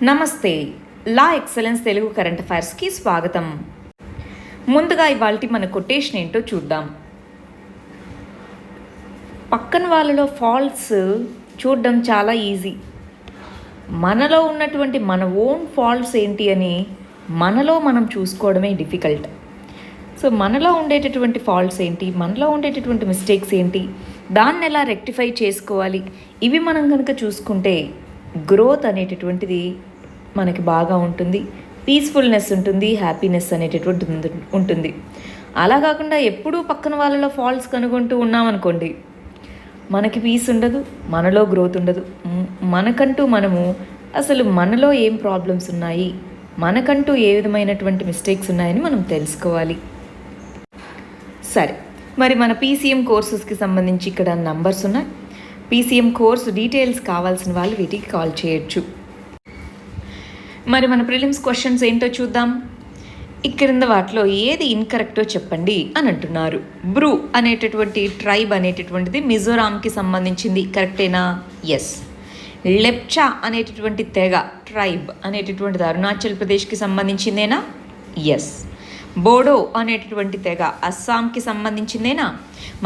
నమస్తే. లా excellence Telugu current అఫైర్స్కి స్వాగతం. ముందుగా ఇవాల్టి మన కొటేషన్ ఏంటో చూద్దాం. పక్కన వాళ్ళలో ఫాల్ట్స్ చూడడం చాలా ఈజీ. మనలో ఉన్నటువంటి మన ఓన్ ఫాల్ట్స్ ఏంటి అని మనలో మనం చూసుకోవడమే డిఫికల్ట్. సో మనలో ఉండేటటువంటి ఫాల్ట్స్ ఏంటి, మనలో ఉండేటటువంటి మిస్టేక్స్ ఏంటి, దాన్ని ఎలా రెక్టిఫై చేసుకోవాలి, ఇవి మనం కనుక చూసుకుంటే గ్రోత్ అనేటటువంటిది మనకి బాగా ఉంటుంది, పీస్ఫుల్నెస్ ఉంటుంది, హ్యాపీనెస్ అనేటటువంటి ఉంటుంది. అలా కాకుండా ఎప్పుడూ పక్కన వాళ్ళలో ఫాల్ట్స్ కనుగొంటూ ఉన్నామనుకోండి, మనకి పీస్ ఉండదు, మనలో గ్రోత్ ఉండదు. మనకంటూ మనము అసలు మనలో ఏం ప్రాబ్లమ్స్ ఉన్నాయి, మనకంటూ ఏ విధమైనటువంటి మిస్టేక్స్ ఉన్నాయని మనం తెలుసుకోవాలి. సరే, మరి మన పీసీఎం కోర్సెస్కి సంబంధించి ఇక్కడ నంబర్స్ ఉన్నాయి. పీసీఎం కోర్సు డీటెయిల్స్ కావాల్సిన వాళ్ళు వీటికి కాల్ చేయొచ్చు. మరి మన ప్రిలిమ్స్ క్వశ్చన్స్ ఏంటో చూద్దాం. ఇక్కడ వాటిలో ఏది ఇన్కరెక్టో చెప్పండి అని అంటున్నారు. బ్రూ అనేటటువంటి ట్రైబ్ అనేటటువంటిది మిజోరాంకి సంబంధించింది, కరెక్టేనా? ఎస్. లెప్చా అనేటటువంటి తెగ ట్రైబ్ అనేటటువంటిది అరుణాచల్ ప్రదేశ్కి సంబంధించిందేనా? ఎస్. బోడో అనేటటువంటి తెగ అస్సాంకి సంబంధించిందేనా?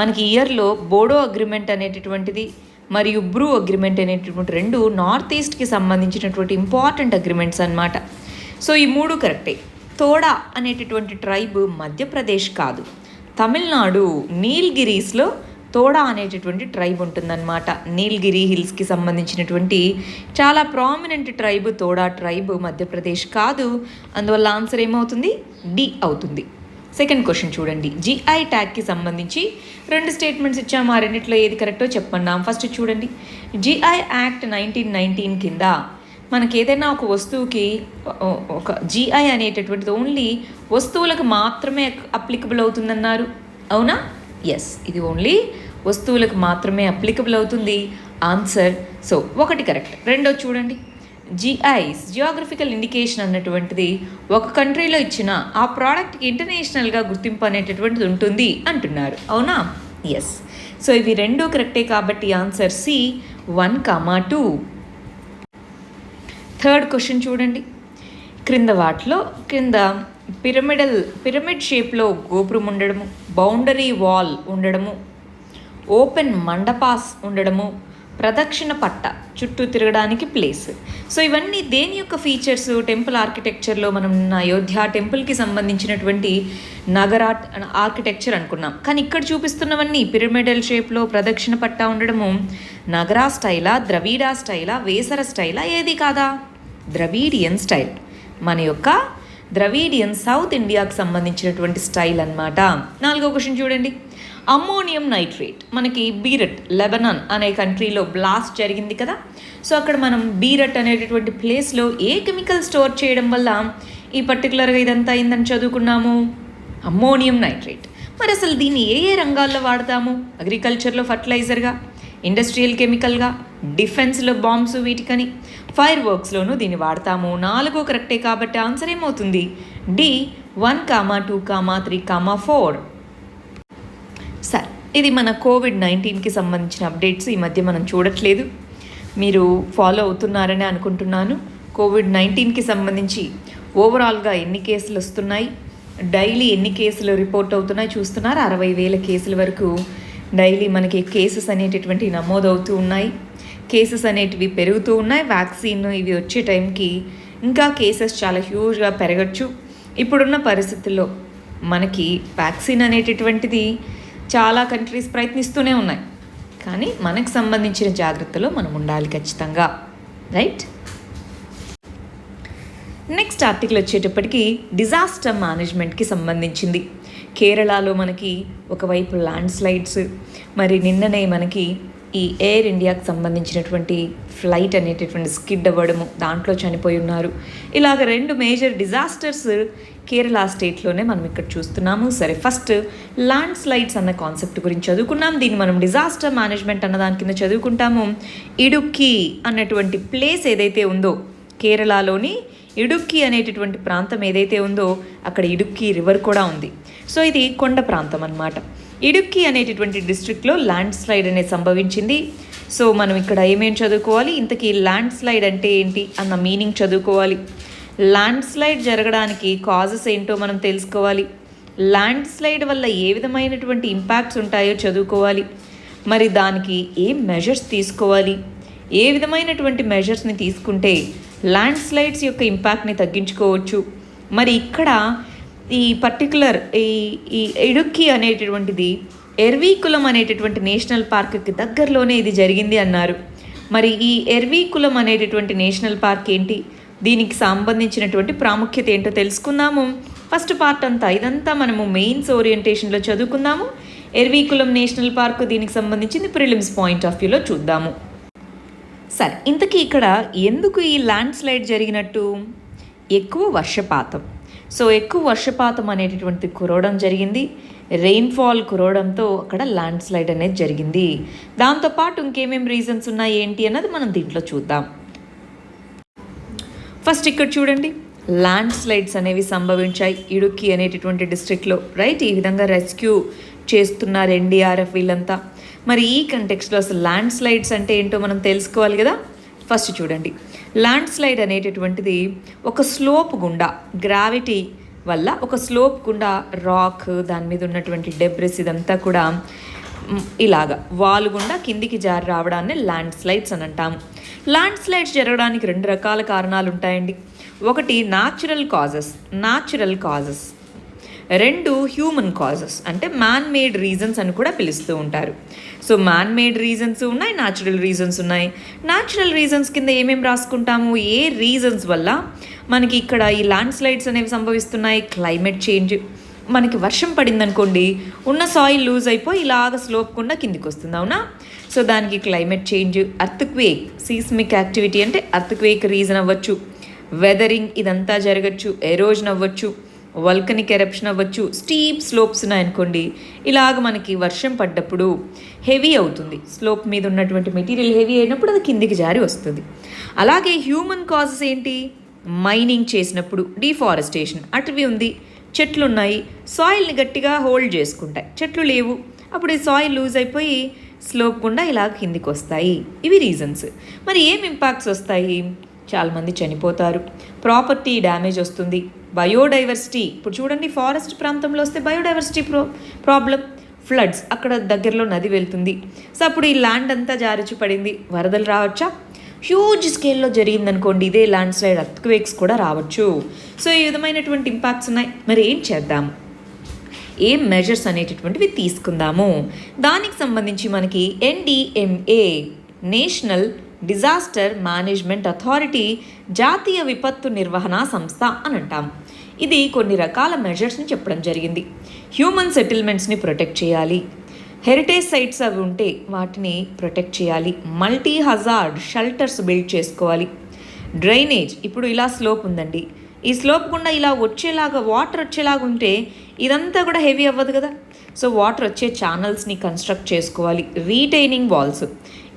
మనకి ఇయర్లో బోడో అగ్రిమెంట్ అనేటటువంటిది మరియు బ్రూ అగ్రిమెంట్ అనేటటువంటి రెండు నార్త్ ఈస్ట్కి సంబంధించినటువంటి ఇంపార్టెంట్ అగ్రిమెంట్స్ అన్నమాట. సో ఈ మూడు కరెక్టే. తోడా అనేటటువంటి ట్రైబ్ మధ్యప్రదేశ్ కాదు, తమిళనాడు నీల్గిరీస్లో తోడా అనేటటువంటి ట్రైబ్ ఉంటుందన్నమాట. నీల్గిరి హిల్స్కి సంబంధించినటువంటి చాలా ప్రామినెంట్ ట్రైబ్ తోడా ట్రైబ్, మధ్యప్రదేశ్ కాదు. అందువల్ల ఆన్సర్ ఏమవుతుంది? డి అవుతుంది. సెకండ్ క్వశ్చన్ చూడండి. జిఐ ట్యాగ్కి సంబంధించి రెండు స్టేట్మెంట్స్ ఇచ్చాము, ఆ రెండిట్లో ఏది కరెక్టో చెప్పన్నాం. ఫస్ట్ చూడండి, జిఐ యాక్ట్ 1919 కింద మనకి ఏదైనా ఒక వస్తువుకి ఒక జిఐ అనేటటువంటిది ఓన్లీ వస్తువులకు మాత్రమే అప్లికబుల్ అవుతుందన్నారు, అవునా? ఎస్, ఇది ఓన్లీ వస్తువులకు మాత్రమే అప్లికబుల్ అవుతుంది. ఆన్సర్ సో ఒకటి కరెక్ట్. రెండో చూడండి, జిఐస్ జియోగ్రఫికల్ ఇండికేషన్ అన్నటువంటిది ఒక కంట్రీలో ఇచ్చిన ఆ ప్రోడక్ట్కి ఇంటర్నేషనల్గా గుర్తింపు అనేటటువంటిది ఉంటుంది అంటున్నారు, అవునా? ఎస్. సో ఇవి రెండు కరెక్టే కాబట్టి ఆన్సర్ సి 1, 2. థర్డ్ క్వశ్చన్ చూడండి. క్రింద పిరమిడ్ షేప్లో గోపురం ఉండడము, బౌండరీ వాల్ ఉండడము, ఓపెన్ మండపాస్ ఉండడము, ప్రదక్షిణ పట్ట చుట్టూ తిరగడానికి ప్లేస్. సో ఇవన్నీ దేని యొక్క ఫీచర్స్? టెంపుల్ ఆర్కిటెక్చర్లో మనం అయోధ్య టెంపుల్కి సంబంధించినటువంటి నగర ఆర్కిటెక్చర్ అనుకున్నాం. కానీ ఇక్కడ చూపిస్తున్నవన్నీ పిరమిడల్ షేప్లో ప్రదక్షిణ పట్ట ఉండడము నగరా స్టైలా, ద్రవిడా స్టైలా, వేసర స్టైలా, ఏది కాదా? Dravidian style. మన యొక్క ద్రవిడియన్ సౌత్ ఇండియాకి సంబంధించినటువంటి స్టైల్ అన్నమాట. నాలుగో క్వశ్చన్ చూడండి. అమ్మోనియం నైట్రేట్ మనకి బీరట్ లెబనాన్ అనే కంట్రీలో బ్లాస్ట్ జరిగింది కదా. సో అక్కడ మనం బీరట్ అనేటటువంటి ప్లేస్లో ఏ కెమికల్ స్టోర్ చేయడం వల్ల ఈ పర్టికులర్గా ఇదంతా అయిందని చదువుకున్నాము? Ammonium nitrate. మరి అసలు దీన్ని ఏ ఏ రంగాల్లో వాడతాము? అగ్రికల్చర్లో ఫర్టిలైజర్గా, ఇండస్ట్రియల్ కెమికల్గా, డిఫెన్స్లో బాంబ్స్ వీటికని, ఫైర్ వర్క్స్లోనూ దీన్ని వాడతాము. 4 కరెక్టే కాబట్టి ఆన్సర్ ఏమవుతుంది? డి 1, 2, 3, 4. సరే, ఇది మన కోవిడ్-19కి సంబంధించిన అప్డేట్స్. ఈ మధ్య మనం చూడట్లేదు, మీరు ఫాలో అవుతున్నారని అనుకుంటున్నాను. కోవిడ్-19కి సంబంధించి ఓవరాల్గా ఎన్ని కేసులు వస్తున్నాయి, డైలీ ఎన్ని కేసులు రిపోర్ట్ అవుతున్నాయి చూస్తున్నారు. 60,000 కేసుల వరకు డైలీ మనకి కేసెస్ అనేటటువంటి నమోదవుతూ ఉన్నాయి. కేసెస్ అనేటివి పెరుగుతూ ఉన్నాయి. వ్యాక్సిన్ ఇవి వచ్చే టైంకి ఇంకా కేసెస్ చాలా హ్యూజ్గా పెరగచ్చు. ఇప్పుడున్న పరిస్థితుల్లో మనకి వ్యాక్సిన్ అనేటటువంటిది చాలా కంట్రీస్ ప్రయత్నిస్తూనే ఉన్నాయి, కానీ మనకు సంబంధించిన జాగ్రత్తలో మనం ఉండాలి ఖచ్చితంగా, రైట్? నెక్స్ట్ ఆర్టికల్ వచ్చేటప్పటికి డిజాస్టర్ మేనేజ్మెంట్కి సంబంధించింది. కేరళలో మనకి ఒకవైపు ల్యాండ్ స్లైడ్స్, మరి నిన్ననే మనకి ఈ ఎయిర్ ఇండియాకి సంబంధించినటువంటి ఫ్లైట్ అనేటటువంటి స్కిడ్ అవ్వడము, దాంట్లో చనిపోయి ఉన్నారు. ఇలాగ 2 మేజర్ డిజాస్టర్స్ కేరళ స్టేట్లోనే మనం ఇక్కడ చూస్తున్నాము. సరే, ఫస్ట్ ల్యాండ్ స్లైడ్స్ అన్న కాన్సెప్ట్ గురించి చదువుకున్నాం. దీన్ని మనం డిజాస్టర్ మేనేజ్మెంట్ అన్న దాని కింద చదువుకుంటాము. ఇడుక్కి అన్నటువంటి ప్లేస్ ఏదైతే ఉందో, కేరళలోని ఇడుక్కి అనేటటువంటి ప్రాంతం ఏదైతే ఉందో అక్కడ ఇడుక్కి రివర్ కూడా ఉంది. సో ఇది కొండ ప్రాంతం అన్నమాట. ఇడుక్కి అనేటటువంటి డిస్ట్రిక్ట్లో ల్యాండ్ స్లైడ్ అనేది సంభవించింది. సో మనం ఇక్కడ ఏమేం చదువుకోవాలి, ఇంతకీ ల్యాండ్ స్లైడ్ అంటే ఏంటి అన్న మీనింగ్ చదువుకోవాలి. ల్యాండ్ స్లైడ్ జరగడానికి కాజెస్ ఏంటో మనం తెలుసుకోవాలి. ల్యాండ్ స్లైడ్ వల్ల ఏ విధమైనటువంటి ఇంపాక్ట్స్ ఉంటాయో చదువుకోవాలి. మరి దానికి ఏం మెజర్స్ తీసుకోవాలి, ఏ విధమైనటువంటి మెజర్స్ని తీసుకుంటే ల్యాండ్ స్లైడ్స్ యొక్క ఇంపాక్ట్ని తగ్గించుకోవచ్చు. మరి ఇక్కడ ఈ పర్టికులర్ ఈ ఇడుక్కి అనేటటువంటిది ఎర్వీకులం అనేటటువంటి నేషనల్ పార్క్కి దగ్గరలోనే ఇది జరిగింది అన్నారు. మరి ఈ ఎర్వీకులం అనేటటువంటి నేషనల్ పార్క్ ఏంటి, దీనికి సంబంధించినటువంటి ప్రాముఖ్యత ఏంటో తెలుసుకుందాము. ఫస్ట్ పార్ట్ అంతా ఇదంతా మనము మెయిన్స్ ఓరియంటేషన్లో చదువుకుందాము. ఎర్వీకులం నేషనల్ పార్క్ దీనికి సంబంధించింది ప్రిలిమ్స్ పాయింట్ ఆఫ్ వ్యూలో చూద్దాము. సరే, ఇంతకీ ఇక్కడ ఎందుకు ఈ ల్యాండ్ స్లైడ్ జరిగినట్టు? ఎక్కువ వర్షపాతం. సో ఎక్కువ వర్షపాతం అనేటటువంటి కురవడం జరిగింది. రెయిన్ఫాల్ కురవడంతో అక్కడ ల్యాండ్ స్లైడ్ అనేది జరిగింది. దాంతోపాటు ఇంకేమేమి రీజన్స్ ఉన్నాయి ఏంటి అన్నది మనం దీంట్లో చూద్దాం. ఫస్ట్ ఇక్కడ చూడండి, ల్యాండ్ స్లైడ్స్ అనేవి సంభవించాయి ఇడుక్కి అనేటటువంటి డిస్ట్రిక్ట్లో. రైట్, ఈ విధంగా రెస్క్యూ చేస్తున్నారు ఎన్డీఆర్ఎఫ్ వీళ్ళంతా. మరి ఈ కంటెక్స్ట్లో అసలు ల్యాండ్ స్లైడ్స్ అంటే ఏంటో మనం తెలుసుకోవాలి కదా. ఫస్ట్ చూడండి, ల్యాండ్ స్లైడ్ అనేటటువంటిది ఒక స్లోప్ గుండా, గ్రావిటీ వల్ల ఒక స్లోప్ గుండా రాక్, దాని మీద ఉన్నటువంటి డెబ్రిస్ ఇదంతా కూడా ఇలాగ వాల్ గుండా కిందికి జారి రావడాన్ని ల్యాండ్ స్లైడ్స్ అని అంటాము. ల్యాండ్ స్లైడ్స్ జరగడానికి 2 రకాల కారణాలు ఉంటాయండి. ఒకటి న్యాచురల్ కాజెస్, 2 హ్యూమన్ కాజెస్ అంటే మ్యాన్ మేడ్ రీజన్స్ అని కూడా పిలుస్తూ ఉంటారు. సో మ్యాన్ మేడ్ రీజన్స్ ఉన్నాయి, న్యాచురల్ రీజన్స్ ఉన్నాయి. న్యాచురల్ రీజన్స్ కింద ఏమేమి రాసుకుంటాము, ఏ రీజన్స్ వల్ల మనకి ఇక్కడ ఈ ల్యాండ్ స్లైడ్స్ అనేవి సంభవిస్తున్నాయి? Climate change. మనకి వర్షం పడిందనుకోండి, ఉన్న సాయిల్ లూజ్ అయిపోయి ఇలాగ స్లోప్ కుండా కిందికి వస్తుంది, అవునా? సో దానికి climate change. Earthquake, seismic activity అంటే అర్త్క్వేక్ రీజన్ అవ్వచ్చు. వెదరింగ్ ఇదంతా జరగచ్చు. ఎరోజన్ అవ్వచ్చు, వల్కనిక్ ఎరప్షన్ అవ్వచ్చు. స్టీప్ స్లోప్స్ ఉన్నాయనుకోండి, ఇలాగ మనకి వర్షం పడ్డప్పుడు హెవీ అవుతుంది, స్లోప్ మీద ఉన్నటువంటి మెటీరియల్ హెవీ అయినప్పుడు అది కిందికి జారి వస్తుంది. అలాగే హ్యూమన్ కాజెస్ ఏంటి? మైనింగ్ చేసినప్పుడు డిఫారెస్టేషన్, అటవీ ఉంది, చెట్లు ఉన్నాయి, సాయిల్ని గట్టిగా హోల్డ్ చేసుకుంటాయి. చెట్లు లేవు, అప్పుడు ఈ సాయిల్ లూజ్ అయిపోయి స్లోప్ గుండా ఇలా కిందికి వస్తాయి. ఇవి రీజన్స్. మరి ఏం ఇంపాక్ట్స్ వస్తాయి? చాలామంది చనిపోతారు, ప్రాపర్టీ డ్యామేజ్ వస్తుంది, బయోడైవర్సిటీ. ఇప్పుడు చూడండి, ఫారెస్ట్ ప్రాంతంలో వస్తే బయోడైవర్సిటీ ప్రాబ్లం, ఫ్లడ్స్, అక్కడ దగ్గరలో నది వెళ్తుంది. సో అప్పుడు ఈ ల్యాండ్ అంతా జారిచి పడింది, వరదలు రావచ్చా? హ్యూజ్ స్కేల్లో జరిగిందనుకోండి, ఇదే ల్యాండ్ స్లైడ్ అర్త్క్వేక్స్ కూడా రావచ్చు. సో ఈ విధమైనటువంటి ఇంపాక్ట్స్ ఉన్నాయి. మరి ఏం చేద్దాం, ఏం మెజర్స్ అనేటటువంటివి తీసుకుందాము. దానికి సంబంధించి మనకి NDMA, national disaster management authority, జాతీయ విపత్తు నిర్వహణ సంస్థ అని అంటాం. ఇది కొన్ని రకాల మెజర్స్ని చెప్పడం జరిగింది. హ్యూమన్ సెటిల్మెంట్స్ని ప్రొటెక్ట్ చేయాలి, హెరిటేజ్ సైట్స్ అవి ఉంటే వాటిని ప్రొటెక్ట్ చేయాలి, మల్టీ హజార్డ్ షెల్టర్స్ బిల్డ్ చేసుకోవాలి, డ్రైనేజ్. ఇప్పుడు ఇలా స్లోప్ ఉందండి, ఈ స్లోప్ గుండా ఇలా వచ్చేలాగా వాటర్ వచ్చేలాగా ఉంటే ఇదంతా కూడా హెవీ అవ్వదు కదా. సో వాటర్ వచ్చే ఛానల్స్ని కన్స్ట్రక్ట్ చేసుకోవాలి. రీటైనింగ్ వాల్స్,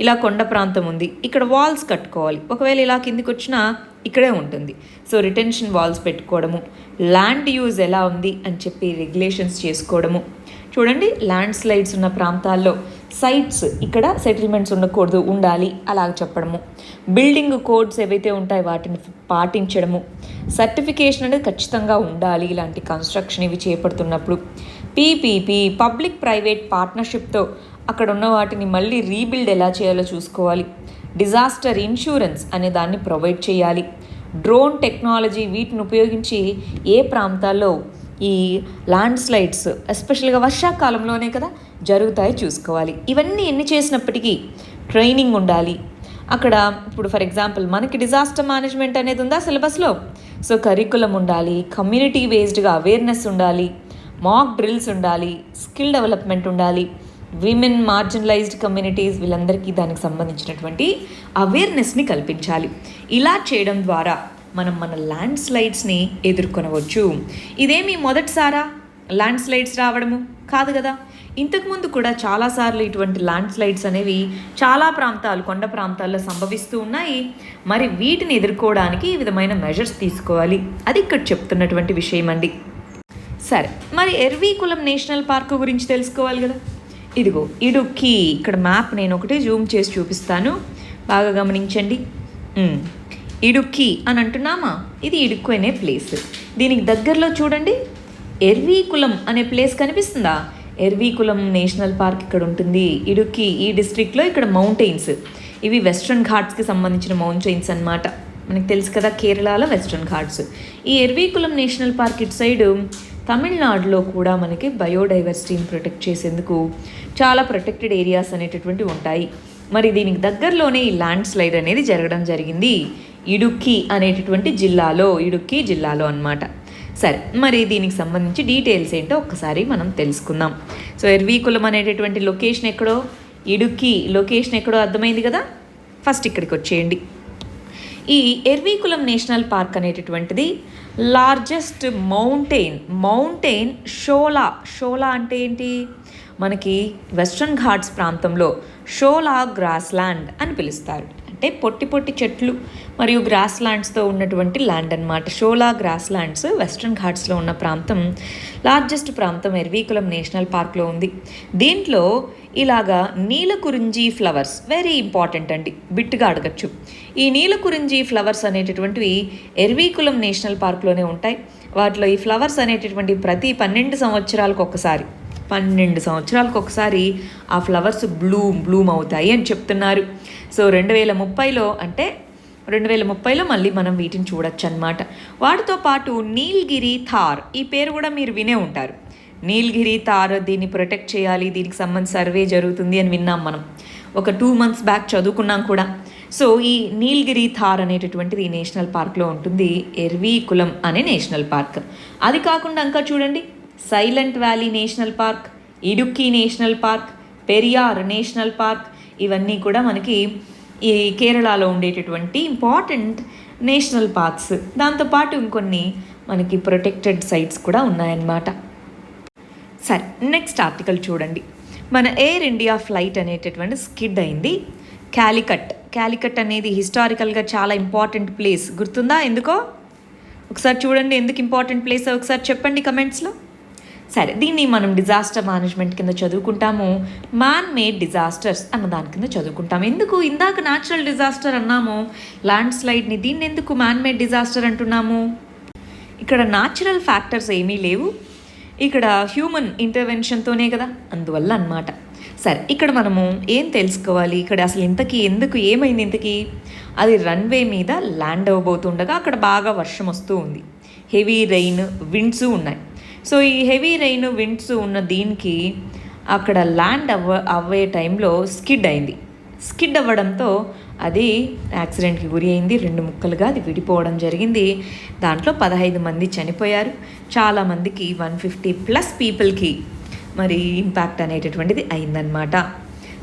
ఇలా కొండ ప్రాంతం ఉంది, ఇక్కడ వాల్స్ కట్టుకోవాలి, ఒకవేళ ఇలా కిందికి వచ్చినా ఇక్కడే ఉంటుంది. సో రిటెన్షన్ వాల్స్ పెట్టుకోవడము, ల్యాండ్ యూజ్ ఎలా ఉంది అని చెప్పి రెగ్యులేషన్స్ చేసుకోవడము. చూడండి, ల్యాండ్ స్లైడ్స్ ఉన్న ప్రాంతాల్లో సైట్స్, ఇక్కడ సెటిల్మెంట్స్ ఉండకూడదు, ఉండాలి అలాగ చెప్పడము. బిల్డింగ్ కోడ్స్ ఏవైతే ఉంటాయో వాటిని పాటించడము. సర్టిఫికేషన్ అనేది ఖచ్చితంగా ఉండాలి ఇలాంటి కన్స్ట్రక్షన్ ఇవి చేపడుతున్నప్పుడు. PPP, పబ్లిక్ ప్రైవేట్ పార్ట్నర్షిప్తో అక్కడ ఉన్న వాటిని మళ్ళీ రీబిల్డ్ ఎలా చేయాలో చూసుకోవాలి. డిజాస్టర్ ఇన్సూరెన్స్ అనే దాన్ని ప్రొవైడ్ చేయాలి. డ్రోన్ టెక్నాలజీ, వీటిని ఉపయోగించి ఏ ప్రాంతాల్లో ఈ ల్యాండ్ స్లైడ్స్ ఎస్పెషల్గా వర్షాకాలంలోనే కదా జరుగుతాయో చూసుకోవాలి. ఇవన్నీ ఎన్ని చేసినప్పటికీ ట్రైనింగ్ ఉండాలి అక్కడ. ఇప్పుడు ఫర్ ఎగ్జాంపుల్ మనకి డిజాస్టర్ మేనేజ్మెంట్ అనేది ఉందా సిలబస్లో, సో కరికులం ఉండాలి, కమ్యూనిటీ బేస్డ్గా అవేర్నెస్ ఉండాలి, మాక్ డ్రిల్స్ ఉండాలి, స్కిల్ డెవలప్మెంట్ ఉండాలి, విమెన్, మార్జినలైజ్డ్ కమ్యూనిటీస్ వీళ్ళందరికీ దానికి సంబంధించినటువంటి అవేర్నెస్ని కల్పించాలి. ఇలా చేయడం ద్వారా మనం మన ల్యాండ్ స్లైడ్స్ని ఎదుర్కొనవచ్చు. ఇదేమి మొదటిసారా ల్యాండ్ స్లైడ్స్ రావడము కాదు కదా. ఇంతకుముందు కూడా చాలాసార్లు ఇటువంటి ల్యాండ్ స్లైడ్స్ అనేవి చాలా ప్రాంతాలు, కొండ ప్రాంతాల్లో సంభవిస్తూ ఉన్నాయి. మరి వీటిని ఎదుర్కోవడానికి ఈ విధమైన మెజర్స్ తీసుకోవాలి. అది ఇక్కడ చెప్తున్నటువంటి విషయం అండి. సరే, మరి ఎర్వీకులం నేషనల్ పార్క్ గురించి తెలుసుకోవాలి కదా. ఇదిగో ఇడుక్కి, ఇక్కడ మ్యాప్ నేను ఒకటి జూమ్ చేసి చూపిస్తాను, బాగా గమనించండి. ఇడుక్కి అని అంటున్నామా, ఇది ఇడుక్కు అనే ప్లేస్. దీనికి దగ్గరలో చూడండి ఎర్వీకులం అనే ప్లేస్ కనిపిస్తుందా. ఎర్వీకులం నేషనల్ పార్క్ ఇక్కడ ఉంటుంది. ఇడుక్కి ఈ డిస్ట్రిక్ట్లో ఇక్కడ మౌంటైన్స్, ఇవి వెస్ట్రన్ ఘాట్స్కి సంబంధించిన మౌంటైన్స్ అన్నమాట. మనకు తెలుసు కదా కేరళలో వెస్ట్రన్ ఘాట్స్. ఈ ఎర్వీకులం నేషనల్ పార్క్ ఇటు సైడు తమిళనాడులో కూడా మనకి బయోడైవర్సిటీని ప్రొటెక్ట్ చేసేందుకు చాలా ప్రొటెక్టెడ్ ఏరియాస్ అనేటటువంటివి ఉంటాయి. మరి దీనికి దగ్గరలోనే ఈ ల్యాండ్ స్లైడ్ అనేది జరగడం జరిగింది ఇడుక్కి అనేటటువంటి జిల్లాలో, ఇడుక్కి జిల్లాలో అన్నమాట. సరే, మరి దీనికి సంబంధించి డీటెయిల్స్ ఏంటో ఒక్కసారి మనం తెలుసుకుందాం. సో ఎర్వీకులం అనేటటువంటి లొకేషన్ ఎక్కడో, ఇడుక్కి లొకేషన్ ఎక్కడో అర్థమైంది కదా. ఫస్ట్ ఇక్కడికి వచ్చేయండి. ఈ ఎర్వీకులం నేషనల్ పార్క్ అనేటటువంటిది లార్జెస్ట్ మౌంటైన్ షోలా అంటే ఏంటి, మనకి వెస్ట్రన్ ఘాట్స్ ప్రాంతంలో షోలా గ్రాస్ ల్యాండ్ అని పిలుస్తారు. అంటే పొట్టి పొట్టి చెట్లు మరియు గ్రాస్ ల్యాండ్స్తో ఉన్నటువంటి ల్యాండ్ అనమాట. షోలా గ్రాస్ ల్యాండ్స్ వెస్ట్రన్ ఘాట్స్లో ఉన్న ప్రాంతం, లార్జెస్ట్ ప్రాంతం ఎర్వీకులం నేషనల్ పార్క్లో ఉంది. దీంట్లో ఇలాగా నీలకురింజి ఫ్లవర్స్ వెరీ ఇంపార్టెంట్ అండి, బిట్టుగా అడగచ్చు. ఈ నీలకురింజి ఫ్లవర్స్ అనేటటువంటివి ఎర్వీకులం నేషనల్ పార్క్లోనే ఉంటాయి. వాటిలో ఈ ఫ్లవర్స్ అనేటటువంటి ప్రతి 12 సంవత్సరాలకు ఒకసారి ఆ ఫ్లవర్స్ బ్లూమ్ అవుతాయి అని చెప్తున్నారు. సో 2030లో మళ్ళీ మనం వీటిని చూడొచ్చు అన్నమాట. వాటితో పాటు నీల్గిరి థార్, ఈ పేరు కూడా మీరు వినే ఉంటారు. నీల్గిరి థార్, దీన్ని ప్రొటెక్ట్ చేయాలి, దీనికి సంబంధించి సర్వే జరుగుతుంది అని విన్నాం మనం, ఒక 2 months బ్యాక్ చదువుకున్నాం కూడా. సో ఈ నీల్గిరి థార్ అనేటటువంటిది ఈ నేషనల్ పార్క్లో ఉంటుంది, ఎర్వీకులం అనే నేషనల్ పార్క్. అది కాకుండా ఇంకా చూడండి, silent valley national park, Idukki national park, Periyar national park, ఇవన్నీ కూడా మనకి ఈ కేరళలో ఉండేటటువంటి ఇంపార్టెంట్ నేషనల్ పార్క్స్. దాంతోపాటు ఇంకొన్ని మనకి ప్రొటెక్టెడ్ సైట్స్ కూడా ఉన్నాయన్నమాట. సరే, నెక్స్ట్ ఆర్టికల్ చూడండి. మన ఎయిర్ ఇండియా ఫ్లైట్ అనేటటువంటి స్కిడ్ అయింది క్యాలికట్ అనేది హిస్టారికల్గా చాలా ఇంపార్టెంట్ ప్లేస్, గుర్తుందా ఎందుకో? ఒకసారి చూడండి, ఎందుకు ఇంపార్టెంట్ ప్లేస్ ఒకసారి చెప్పండి కమెంట్స్లో. సరే, దీన్ని మనం డిజాస్టర్ మేనేజ్మెంట్ కింద చదువుకుంటాము, మ్యాన్ మేడ్ డిజాస్టర్స్ అన్న దాని కింద చదువుకుంటాము. ఎందుకు ఇందాక న్యాచురల్ డిజాస్టర్ అన్నాము ల్యాండ్ స్లైడ్ని, దీన్ని ఎందుకు మ్యాన్ మేడ్ డిజాస్టర్ అంటున్నాము? ఇక్కడ న్యాచురల్ ఫ్యాక్టర్స్ ఏమీ లేవు, ఇక్కడ హ్యూమన్ ఇంటర్వెన్షన్తోనే కదా, అందువల్ల అన్నమాట. సరే, ఇక్కడ మనము ఏం తెలుసుకోవాలి, ఇక్కడ అసలు ఎందుకు ఏమైంది ఇంతకీ? అది రన్వే మీద ల్యాండ్ అవ్వబోతుండగా అక్కడ బాగా వర్షం వస్తూ ఉంది, హెవీ రెయిన్ విండ్స్ ఉన్నాయి. సో ఈ హెవీ రెయిన్ విండ్స్ ఉన్న దీనికి అక్కడ ల్యాండ్ అవ్వే టైంలో స్కిడ్ అవ్వడంతో అది యాక్సిడెంట్కి గురి అయింది, 2 ముక్కలుగా అది విడిపోవడం జరిగింది. దాంట్లో 15 మంది చనిపోయారు, చాలామందికి 150+ పీపుల్కి మరి ఇంపాక్ట్ అనేటటువంటిది అయిందనమాట.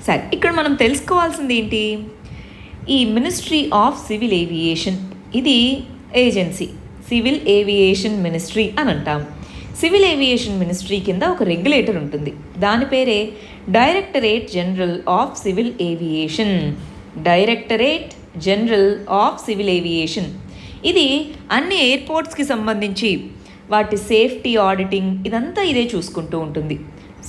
సరే, ఇక్కడ మనం తెలుసుకోవాల్సింది ఏంటి, ఈ మినిస్ట్రీ ఆఫ్ సివిల్ ఏవియేషన్, ఇది ఏజెన్సీ, సివిల్ ఏవియేషన్ మినిస్ట్రీ అని అంటాం. సివిల్ ఏవియేషన్ మినిస్ట్రీ కింద ఒక రెగ్యులేటర్ ఉంటుంది, దాని పేరే directorate general of civil aviation. ఇది అన్ని ఎయిర్పోర్ట్స్కి సంబంధించి వాటి సేఫ్టీ ఆడిటింగ్ ఇదంతా ఇదే చూసుకుంటూ ఉంటుంది.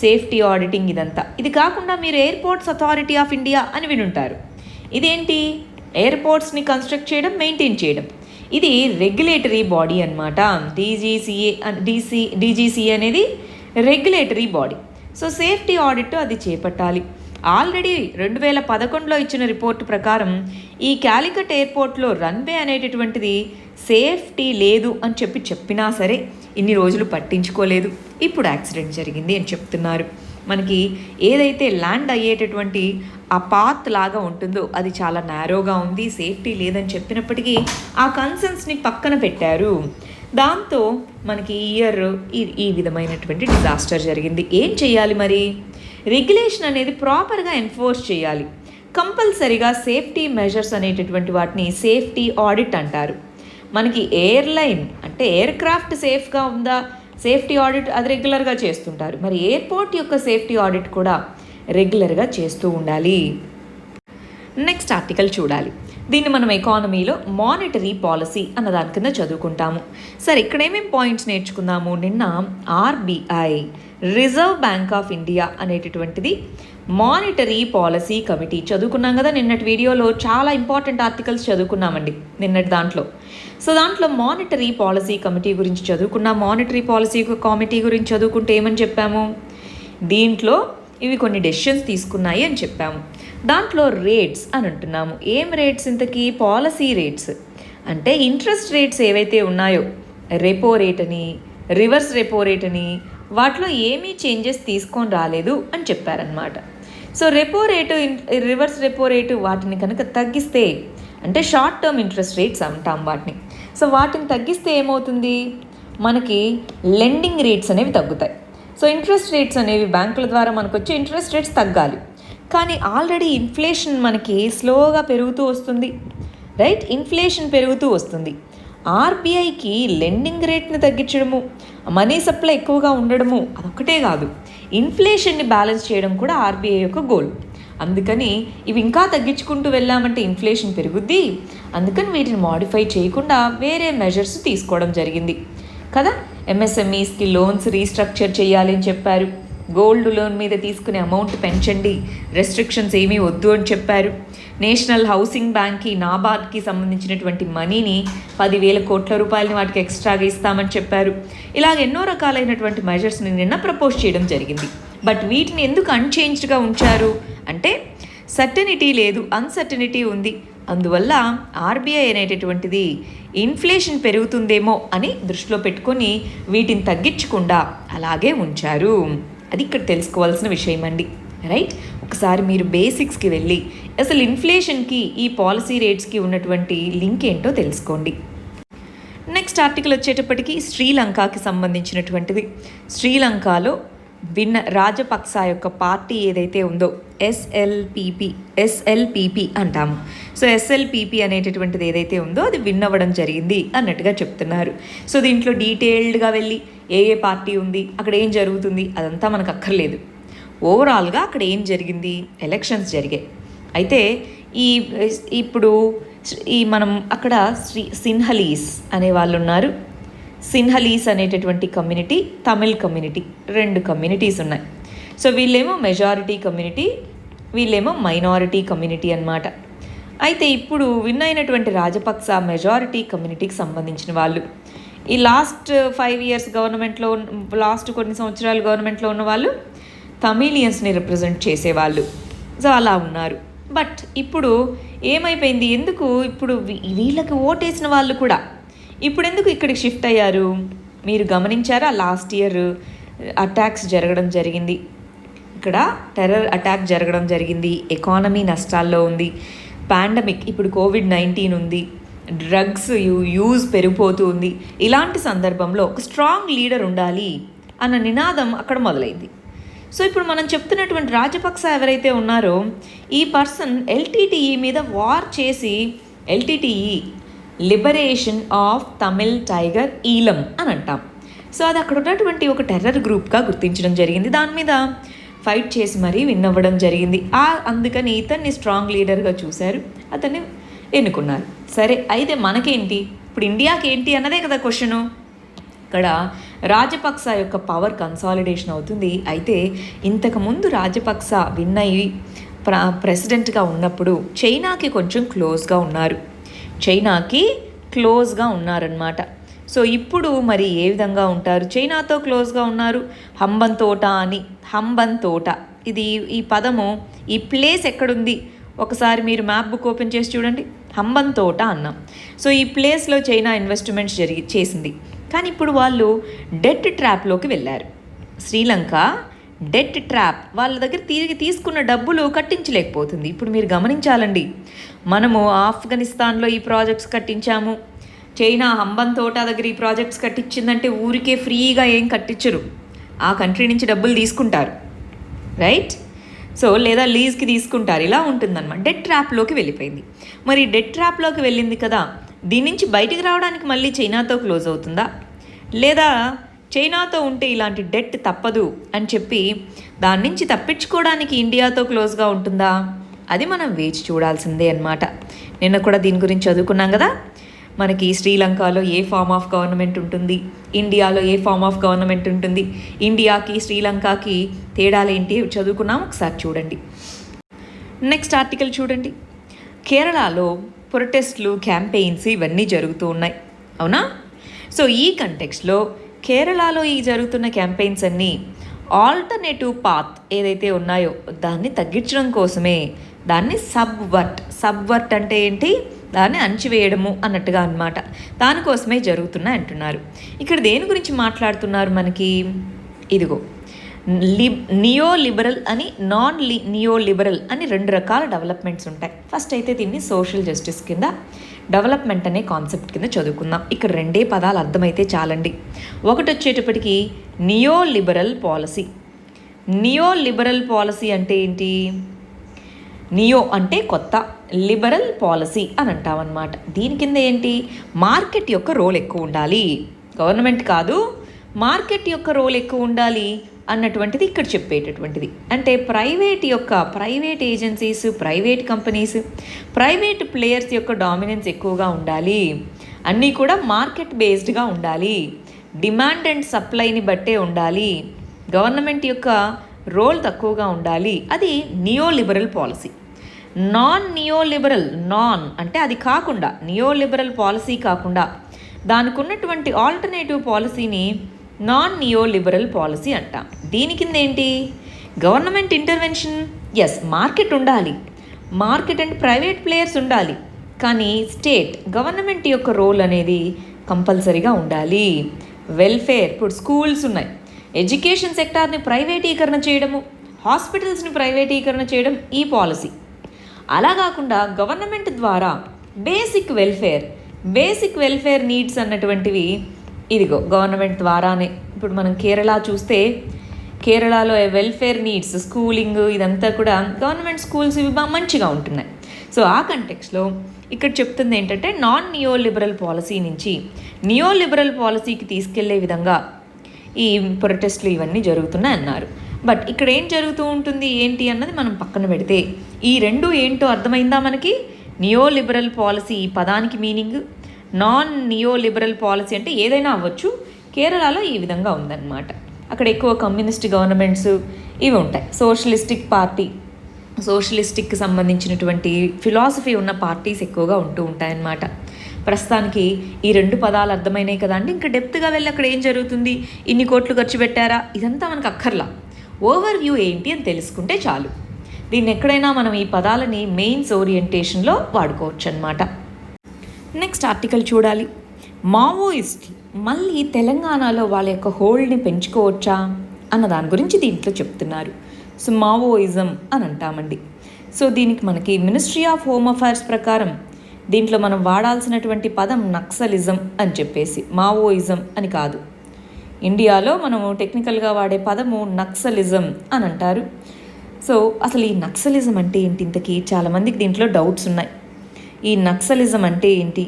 సేఫ్టీ ఆడిటింగ్ ఇదంతా. ఇది కాకుండా మీరు ఎయిర్పోర్ట్స్ అథారిటీ ఆఫ్ ఇండియా అని వినుంటారు. ఇదేంటి, ఎయిర్పోర్ట్స్ని కన్స్ట్రక్ట్ చేయడం, మెయింటైన్ చేయడం. ఇది రెగ్యులేటరీ బాడీ అన్నమాట. డీజీసీఏ అనేది regulatory body. So safety audit అది చేపట్టాలి. ఆల్రెడీ 2011లో ఇచ్చిన రిపోర్టు ప్రకారం ఈ క్యాలికట్ ఎయిర్పోర్ట్లో రన్వే అనేటటువంటిది సేఫ్టీ లేదు అని చెప్పినా సరే ఇన్ని రోజులు పట్టించుకోలేదు. ఇప్పుడు యాక్సిడెంట్ జరిగింది అని చెప్తున్నారు. మనకి ఏదైతే ల్యాండ్ అయ్యేటటువంటి ఆ పాత్ లాగా ఉంటుందో అది చాలా నేరోగా ఉంది, సేఫ్టీ లేదని చెప్పినప్పటికీ ఆ కన్సర్న్స్ని పక్కన పెట్టారు. దాంతో మనకి ఈ విధమైనటువంటి డిజాస్టర్ జరిగింది. ఏం చేయాలి మరి? రెగ్యులేషన్ అనేది ప్రాపర్గా ఎన్ఫోర్స్ చేయాలి. కంపల్సరీగా సేఫ్టీ మెజర్స్ అనేటటువంటి వాటిని సేఫ్టీ ఆడిట్ అంటారు. మనకి ఎయిర్లైన్ అంటే ఎయిర్క్రాఫ్ట్ సేఫ్గా ఉందా, సేఫ్టీ ఆడిట్ అది రెగ్యులర్గా చేస్తుంటారు. మరి ఎయిర్పోర్ట్ యొక్క సేఫ్టీ ఆడిట్ కూడా రెగ్యులర్గా చేస్తూ ఉండాలి. నెక్స్ట్ ఆర్టికల్ చూడాలి. దీన్ని మనం ఎకానమీలో మానిటరీ పాలసీ అన్న దాని కింద చదువుకుంటాము. సరే, ఇక్కడ ఏమేమి పాయింట్స్ నేర్చుకుందాము? నిన్న RBI, reserve bank of India అనేటటువంటిది మానిటరీ పాలసీ కమిటీ చదువుకున్నాం కదా. నిన్నటి వీడియోలో చాలా ఇంపార్టెంట్ ఆర్టికల్స్ చదువుకున్నామండి నిన్నటి దాంట్లో. సో దాంట్లో మానిటరీ పాలసీ కమిటీ గురించి చదువుకున్నాం. మానిటరీ పాలసీ కమిటీ గురించి చదువుకుంటే ఏమని చెప్పాము? దీంట్లో ఇవి కొన్ని డెసిషన్స్ తీసుకున్నాయి అని చెప్పాము. దాంట్లో రేట్స్ అని అంటున్నాము. ఏం రేట్స్ ఇంతకీ? పాలసీ రేట్స్ అంటే ఇంట్రెస్ట్ రేట్స్ ఏవైతే ఉన్నాయో, రెపో రేట్ అని, రివర్స్ రెపో రేట్ అని, వాటిలో ఏమీ చేంజెస్ తీసుకొని రాలేదు అని చెప్పారనమాట. So repo rate, reverse repo rate వాటిని కనుక తగ్గిస్తే, అంటే షార్ట్ టర్మ్ ఇంట్రెస్ట్ రేట్స్ అంటాం వాటిని. సో వాటిని తగ్గిస్తే ఏమవుతుంది? మనకి లెండింగ్ రేట్స్ అనేవి తగ్గుతాయి. సో ఇంట్రెస్ట్ రేట్స్ అనేవి బ్యాంకుల ద్వారా మనకు వచ్చే ఇంట్రెస్ట్ రేట్స్ తగ్గాలి. కానీ ఆల్రెడీ ఇన్ఫ్లేషన్ మనకి స్లోగా పెరుగుతూ వస్తుంది, రైట్? ఇన్ఫ్లేషన్ పెరుగుతూ వస్తుంది. ఆర్బీఐకి లెండింగ్ రేట్ని తగ్గించడము, మనీ సప్లై ఎక్కువగా ఉండడము అదొక్కటే కాదు, ఇన్ఫ్లేషన్ని బ్యాలెన్స్ చేయడం కూడా ఆర్బీఐ యొక్క గోల్. అందుకని ఇవి ఇంకా తగ్గించుకుంటూ వెళ్ళామంటే ఇన్ఫ్లేషన్ పెరుగుద్ది. అందుకని వీటిని మాడిఫై చేయకుండా వేరే మెజర్స్ తీసుకోవడం జరిగింది కదా. ఎంఎస్ఎంఈస్కి లోన్స్ రీస్ట్రక్చర్ చేయాలి అని చెప్పారు. గోల్డ్ లోన్ మీద తీసుకునే అమౌంట్ పెంచండి, రెస్ట్రిక్షన్స్ ఏమీ వద్దు అని చెప్పారు. నేషనల్ హౌసింగ్ బ్యాంక్కి, నాబార్డ్కి సంబంధించినటువంటి మనీని 10,000 కోట్ల రూపాయలని వాటికి ఎక్స్ట్రాగా ఇస్తామని చెప్పారు. ఇలాగ ఎన్నో రకాలైనటువంటి మెజర్స్ని నిన్న ప్రపోజ్ చేయడం జరిగింది. బట్ వీటిని ఎందుకు అన్చేంజ్డ్గా ఉంచారు అంటే సర్టనిటీ లేదు, అన్సర్టనిటీ ఉంది. అందువల్ల ఆర్బీఐ అనేటటువంటిది ఇన్ఫ్లేషన్ పెరుగుతుందేమో అని దృష్టిలో పెట్టుకొని వీటిని తగ్గించకుండా అలాగే ఉంచారు. అది ఇక్కడ తెలుసుకోవాల్సిన విషయం అండి, రైట్? ఒకసారి మీరు బేసిక్స్కి వెళ్ళి అసలు ఇన్ఫ్లేషన్కి ఈ పాలసీ రేట్స్కి ఉన్నటువంటి లింక్ ఏంటో తెలుసుకోండి. నెక్స్ట్ ఆర్టికల్ వచ్చేటప్పటికి శ్రీలంకకి సంబంధించినటువంటిది. శ్రీలంకలో రాజపక్స యొక్క పార్టీ ఏదైతే ఉందో ఎస్ఎల్పిపి అంటాము. సో ఎస్ఎల్పిపి అనేటటువంటిది ఏదైతే ఉందో అది విన్ అవ్వడం జరిగింది అన్నట్టుగా చెప్తున్నారు. సో దీంట్లో డీటెయిల్డ్గా వెళ్ళి ఏ పార్టీ ఉంది, అక్కడ ఏం జరుగుతుంది అదంతా మనకు అక్కర్లేదు. ఓవరాల్గా అక్కడ ఏం జరిగింది? ఎలక్షన్స్ జరిగాయి. అయితే ఇప్పుడు మనం అక్కడ సిన్హలీస్ అనే వాళ్ళు ఉన్నారు. సిన్హలీస్ అనేటటువంటి కమ్యూనిటీ, తమిళ్ కమ్యూనిటీ, 2 కమ్యూనిటీస్ ఉన్నాయి. సో వీళ్ళేమో మెజారిటీ కమ్యూనిటీ, వీళ్ళేమో మైనారిటీ కమ్యూనిటీ అన్నమాట. అయితే ఇప్పుడు విన్ అయినటువంటి రాజపక్స మెజారిటీ కమ్యూనిటీకి సంబంధించిన వాళ్ళు. ఈ లాస్ట్ 5 ఇయర్స్ గవర్నమెంట్లో, లాస్ట్ కొన్ని సంవత్సరాలు గవర్నమెంట్లో ఉన్న వాళ్ళు తమిళియన్స్ని రిప్రజెంట్ చేసేవాళ్ళు. సో అలా ఉన్నారు. బట్ ఇప్పుడు ఏమైపోయింది? ఎందుకు ఇప్పుడు వీళ్ళకి ఓటేసిన వాళ్ళు కూడా ఇప్పుడు ఎందుకు ఇక్కడికి షిఫ్ట్ అయ్యారు? మీరు గమనించారా? లాస్ట్ ఇయర్ అటాక్స్ జరగడం జరిగింది, ఇక్కడ టెర్రర్ అటాక్ జరగడం జరిగింది. ఎకానమీ నష్టాల్లో ఉంది. పాండమిక్, ఇప్పుడు కోవిడ్-19 ఉంది. డ్రగ్స్ యూజ్ పెరిగిపోతూ ఉంది. ఇలాంటి సందర్భంలో ఒక స్ట్రాంగ్ లీడర్ ఉండాలి అన్న నినాదం అక్కడ మొదలైంది. సో ఇప్పుడు మనం చెప్తున్నటువంటి రాజపక్స ఎవరైతే ఉన్నారో ఈ పర్సన్ ఎల్టీటీఈ మీద వార్ చేసి, LTTE liberation of Tamil tiger Eelam అని అంటాం. సో అది అక్కడ ఉన్నటువంటి ఒక టెర్రర్ గ్రూప్గా గుర్తించడం జరిగింది. దాని మీద ఫైట్ చేసి మరీ విన్ అవ్వడం జరిగింది. అందుకని ఇతన్ని స్ట్రాంగ్ లీడర్గా చూశారు, అతన్ని ఎన్నుకున్నారు. సరే, అయితే మనకేంటి ఇప్పుడు? ఇండియాకి ఏంటి అన్నదే కదా క్వశ్చను. ఇక్కడ రాజపక్స యొక్క పవర్ కన్సాలిడేషన్ అవుతుంది. అయితే ఇంతకుముందు రాజపక్స విన్ అయ్యి ప్రెసిడెంట్గా ఉన్నప్పుడు చైనాకి కొంచెం క్లోజ్గా ఉన్నారనమాట. సో ఇప్పుడు మరి ఏ విధంగా ఉంటారు? చైనాతో క్లోజ్గా ఉన్నారు. హంబన్ తోట ఇది, ఈ పదము, ఈ ప్లేస్ ఎక్కడుంది ఒకసారి మీరు మ్యాప్ బుక్ ఓపెన్ చేసి చూడండి. హంబన్ తోట అన్నాం. సో ఈ ప్లేస్లో చైనా ఇన్వెస్ట్మెంట్స్ చేసింది. కానీ ఇప్పుడు వాళ్ళు డెట్ ట్రాప్లోకి వెళ్ళారు. శ్రీలంక డెట్ ట్రాప్, వాళ్ళ దగ్గర తిరిగి తీసుకున్న డబ్బులు కట్టించలేకపోతుంది. ఇప్పుడు మీరు గమనించాలండి, మనము ఆఫ్ఘనిస్తాన్లో ఈ ప్రాజెక్ట్స్ కట్టించాము, చైనా హంబన్ తోట దగ్గర ఈ ప్రాజెక్ట్స్ కట్టించిందంటే ఊరికే ఫ్రీగా ఏం కట్టించరు, ఆ కంట్రీ నుంచి డబ్బులు తీసుకుంటారు, రైట్? సో లేదా లీజ్కి తీసుకుంటారు, ఇలా ఉంటుందన్నమాట. డెట్ ట్రాప్లోకి వెళ్ళిపోయింది. మరి డెట్ ట్రాప్లోకి వెళ్ళింది కదా, దీని నుంచి బయటికి రావడానికి మళ్ళీ చైనాతో క్లోజ్ అవుతుందా, లేదా చైనాతో ఉంటే ఇలాంటి డెట్ తప్పదు అని చెప్పి దాని నుంచి తప్పించుకోవడానికి ఇండియాతో క్లోజ్గా ఉంటుందా? అది మనం వేచి చూడాల్సిందే అన్నమాట. నిన్న కూడా దీని గురించి చదువుకున్నాం కదా. మనకి శ్రీలంకలో ఏ ఫామ్ ఆఫ్ గవర్నమెంట్ ఉంటుంది, ఇండియాలో ఏ ఫామ్ ఆఫ్ గవర్నమెంట్ ఉంటుంది, ఇండియాకి శ్రీలంకకి తేడాలు ఏంటి చదువుకున్నాం. ఒకసారి చూడండి. నెక్స్ట్ ఆర్టికల్ చూడండి. కేరళలో ప్రొటెస్ట్లు, క్యాంపెయిన్స్ ఇవన్నీ జరుగుతూ ఉన్నాయి, అవునా? సో ఈ కంటెక్స్లో కేరళలో ఈ జరుగుతున్న క్యాంపెయిన్స్ అన్నీ ఆల్టర్నేటివ్ పాత్ ఏదైతే ఉన్నాయో దాన్ని తగ్గించడం కోసమే, దాన్ని సబ్వర్ట్ అంటే ఏంటి, దాన్ని అణచివేయడము అన్నట్టుగా అన్నమాట. దానికోసమే జరుగుతున్నాయి అంటున్నారు. ఇక్కడ దేని గురించి మాట్లాడుతున్నారు మనకి? ఇదిగో నియో లిబరల్ అని, నాన్ నియో లిబరల్ అని 2 రకాల డెవలప్మెంట్స్ ఉంటాయి. ఫస్ట్ అయితే దీన్ని సోషల్ జస్టిస్ కింద, డెవలప్మెంట్ అనే కాన్సెప్ట్ కింద చదువుకుందాం. ఇక్కడ 2 పదాలు అర్థమైతే చాలండి. ఒకటి వచ్చేటప్పటికి neo liberal policy. Neo liberal policy అంటే ఏంటి? నియో అంటే కొత్త, లిబరల్ పాలసీ అని అంటామన్నమాట. దీని కింద ఏంటి? మార్కెట్ యొక్క రోల్ ఎక్కువ ఉండాలి, గవర్నమెంట్ కాదు, మార్కెట్ యొక్క రోల్ ఎక్కువ ఉండాలి అన్నటువంటిది ఇక్కడ చెప్పేటటువంటిది. అంటే private agencies, private companies, private players యొక్క డామినెన్స్ ఎక్కువగా ఉండాలి, అన్నీ కూడా మార్కెట్ బేస్డ్గా ఉండాలి, డిమాండ్ అండ్ సప్లైని బట్టే ఉండాలి, గవర్నమెంట్ యొక్క రోల్ తక్కువగా ఉండాలి. అది neo liberal policy. Non neo liberal, non అంటే అది కాకుండా, నియో లిబరల్ పాలసీ కాకుండా దానికి ఉన్నటువంటి ఆల్టర్నేటివ్ పాలసీని నాన్ నియో లిబరల్ పాలసీ అంటాం. దీని కింద ఏంటి? గవర్నమెంట్ ఇంటర్వెన్షన్, ఎస్, మార్కెట్ ఉండాలి, మార్కెట్ అండ్ ప్రైవేట్ ప్లేయర్స్ ఉండాలి, కానీ స్టేట్ గవర్నమెంట్ యొక్క రోల్ అనేది కంపల్సరీగా ఉండాలి. వెల్ఫేర్, ఇప్పుడు స్కూల్స్ ఉన్నాయి, ఎడ్యుకేషన్ సెక్టార్ని ప్రైవేటీకరణ చేయడము, హాస్పిటల్స్ని ప్రైవేటీకరణ చేయడం ఈ పాలసీ. అలా కాకుండా గవర్నమెంట్ ద్వారా బేసిక్ వెల్ఫేర్ నీడ్స్ అన్నటువంటివి ఇదిగో గవర్నమెంట్ ద్వారానే. ఇప్పుడు మనం కేరళ చూస్తే, కేరళలో వెల్ఫేర్ నీడ్స్, స్కూలింగ్ ఇదంతా కూడా గవర్నమెంట్ స్కూల్స్ ఇవి మంచిగా ఉంటున్నాయి. సో ఆ కంటెక్స్లో ఇక్కడ చెప్తుంది ఏంటంటే నాన్ నియో లిబరల్ పాలసీ నుంచి నియో లిబరల్ పాలసీకి తీసుకెళ్లే విధంగా ఈ ప్రొటెస్ట్లు ఇవన్నీ జరుగుతున్నాయి అన్నారు. బట్ ఇక్కడ ఏం జరుగుతూ ఉంటుంది ఏంటి అన్నది మనం పక్కన పెడితే, ఈ 2 ఏంటో అర్థమైందా మనకి? నియో లిబరల్ పాలసీ ఈ పదానికి meaning, non neo liberal policy అంటే ఏదైనా అవ్వచ్చు. కేరళలో ఈ విధంగా ఉందన్నమాట. అక్కడ ఎక్కువ కమ్యూనిస్ట్ గవర్నమెంట్స్ ఇవి ఉంటాయి. సోషలిస్టిక్కి సంబంధించినటువంటి ఫిలాసఫీ ఉన్న పార్టీస్ ఎక్కువగా ఉంటూ ఉంటాయన్నమాట. ప్రస్తుతానికి ఈ 2 పదాలు అర్థమైనాయి కదా అండి. ఇంకా డెప్త్గా వెళ్ళి అక్కడ ఏం జరుగుతుంది, ఇన్ని కోట్లు ఖర్చు పెట్టారా, ఇదంతా మనకు అక్కర్లా. ఓవర్ వ్యూ ఏంటి అని తెలుసుకుంటే చాలు. దీన్ని ఎక్కడైనా మనం ఈ పదాలని మెయిన్స్ ఓరియంటేషన్లో వాడుకోవచ్చు అన్నమాట. నెక్స్ట్ ఆర్టికల్ చూడాలి. మావోయిస్ట్ మళ్ళీ తెలంగాణలో వాళ్ళ యొక్క హోల్డ్ని పెంచుకోవచ్చా అన్న దాని గురించి దీంట్లో చెప్తున్నారు. సో మావోయిజం అని అంటామండి. సో దీనికి మనకి మినిస్ట్రీ ఆఫ్ హోమ్ అఫైర్స్ ప్రకారం దీంట్లో మనం వాడాల్సినటువంటి పదం నక్సలిజం అని చెప్పేసి, మావోయిజం అని కాదు. ఇండియాలో మనము టెక్నికల్గా వాడే పదము నక్సలిజం అని అంటారు. సో అసలు ఈ నక్సలిజం అంటే ఏంటి? ఇంతకీ చాలామందికి దీంట్లో డౌట్స్ ఉన్నాయి. ఈ నక్సలిజం అంటే ఏంటి,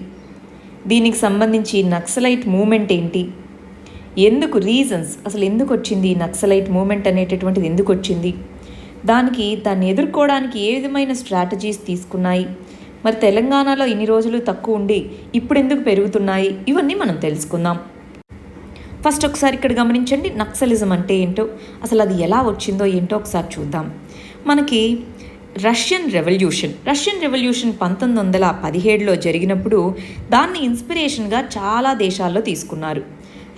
దీనికి సంబంధించి నక్సలైట్ మూమెంట్ ఏంటి, ఎందుకు రీజన్స్, అసలు ఎందుకు వచ్చింది నక్సలైట్ మూమెంట్ అనేటటువంటిది, ఎందుకు వచ్చింది, దాన్ని ఎదుర్కోవడానికి ఏ విధమైన స్ట్రాటజీస్ తీసుకున్నాయి, మరి తెలంగాణలో ఇన్ని రోజులు తక్కువ ఉండి ఇప్పుడు ఎందుకు పెరుగుతున్నాయి, ఇవన్నీ మనం తెలుసుకుందాం. ఫస్ట్ ఒకసారి ఇక్కడ గమనించండి, నక్సలిజం అంటే ఏంటో, అసలు అది ఎలా వచ్చిందో ఏంటో ఒకసారి చూద్దాం. మనకి రష్యన్ రెవల్యూషన్ 1917లో జరిగినప్పుడు దాన్ని ఇన్స్పిరేషన్గా చాలా దేశాల్లో తీసుకున్నారు.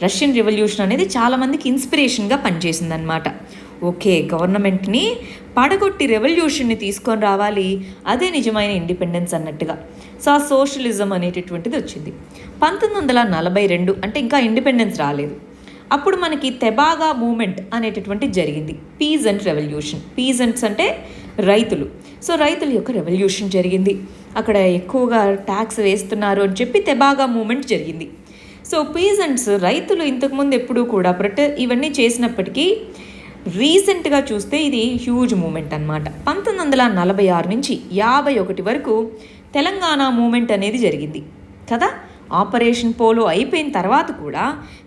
రష్యన్ రెవల్యూషన్ అనేది చాలామందికి ఇన్స్పిరేషన్గా పనిచేసిందనమాట. ఓకే, గవర్నమెంట్ని పడగొట్టి రెవల్యూషన్ని తీసుకొని రావాలి, అదే నిజమైన ఇండిపెండెన్స్ అన్నట్టుగా. సో ఆ సోషలిజం అనేటటువంటిది వచ్చింది 1942, అంటే ఇంకా ఇండిపెండెన్స్ రాలేదు. అప్పుడు మనకి తెబాగా మూమెంట్ అనేటటువంటిది జరిగింది. పీజెంట్ రెవల్యూషన్, పీజెంట్స్ అంటే రైతులు. సో రైతుల యొక్క రెవల్యూషన్ జరిగింది. అక్కడ ఎక్కువగా ట్యాక్స్ వేస్తున్నారు అని చెప్పి తెబాగా మూమెంట్ జరిగింది. సో పీజెంట్స్, రైతులు ఇంతకుముందు ఎప్పుడూ కూడా ఇవన్నీ చేసినప్పటికీ రీసెంట్గా చూస్తే ఇది హ్యూజ్ మూమెంట్ అనమాట. 1946 నుంచి 51 వరకు తెలంగాణ మూమెంట్ అనేది జరిగింది కదా. ఆపరేషన్ పోలో అయిపోయిన తర్వాత కూడా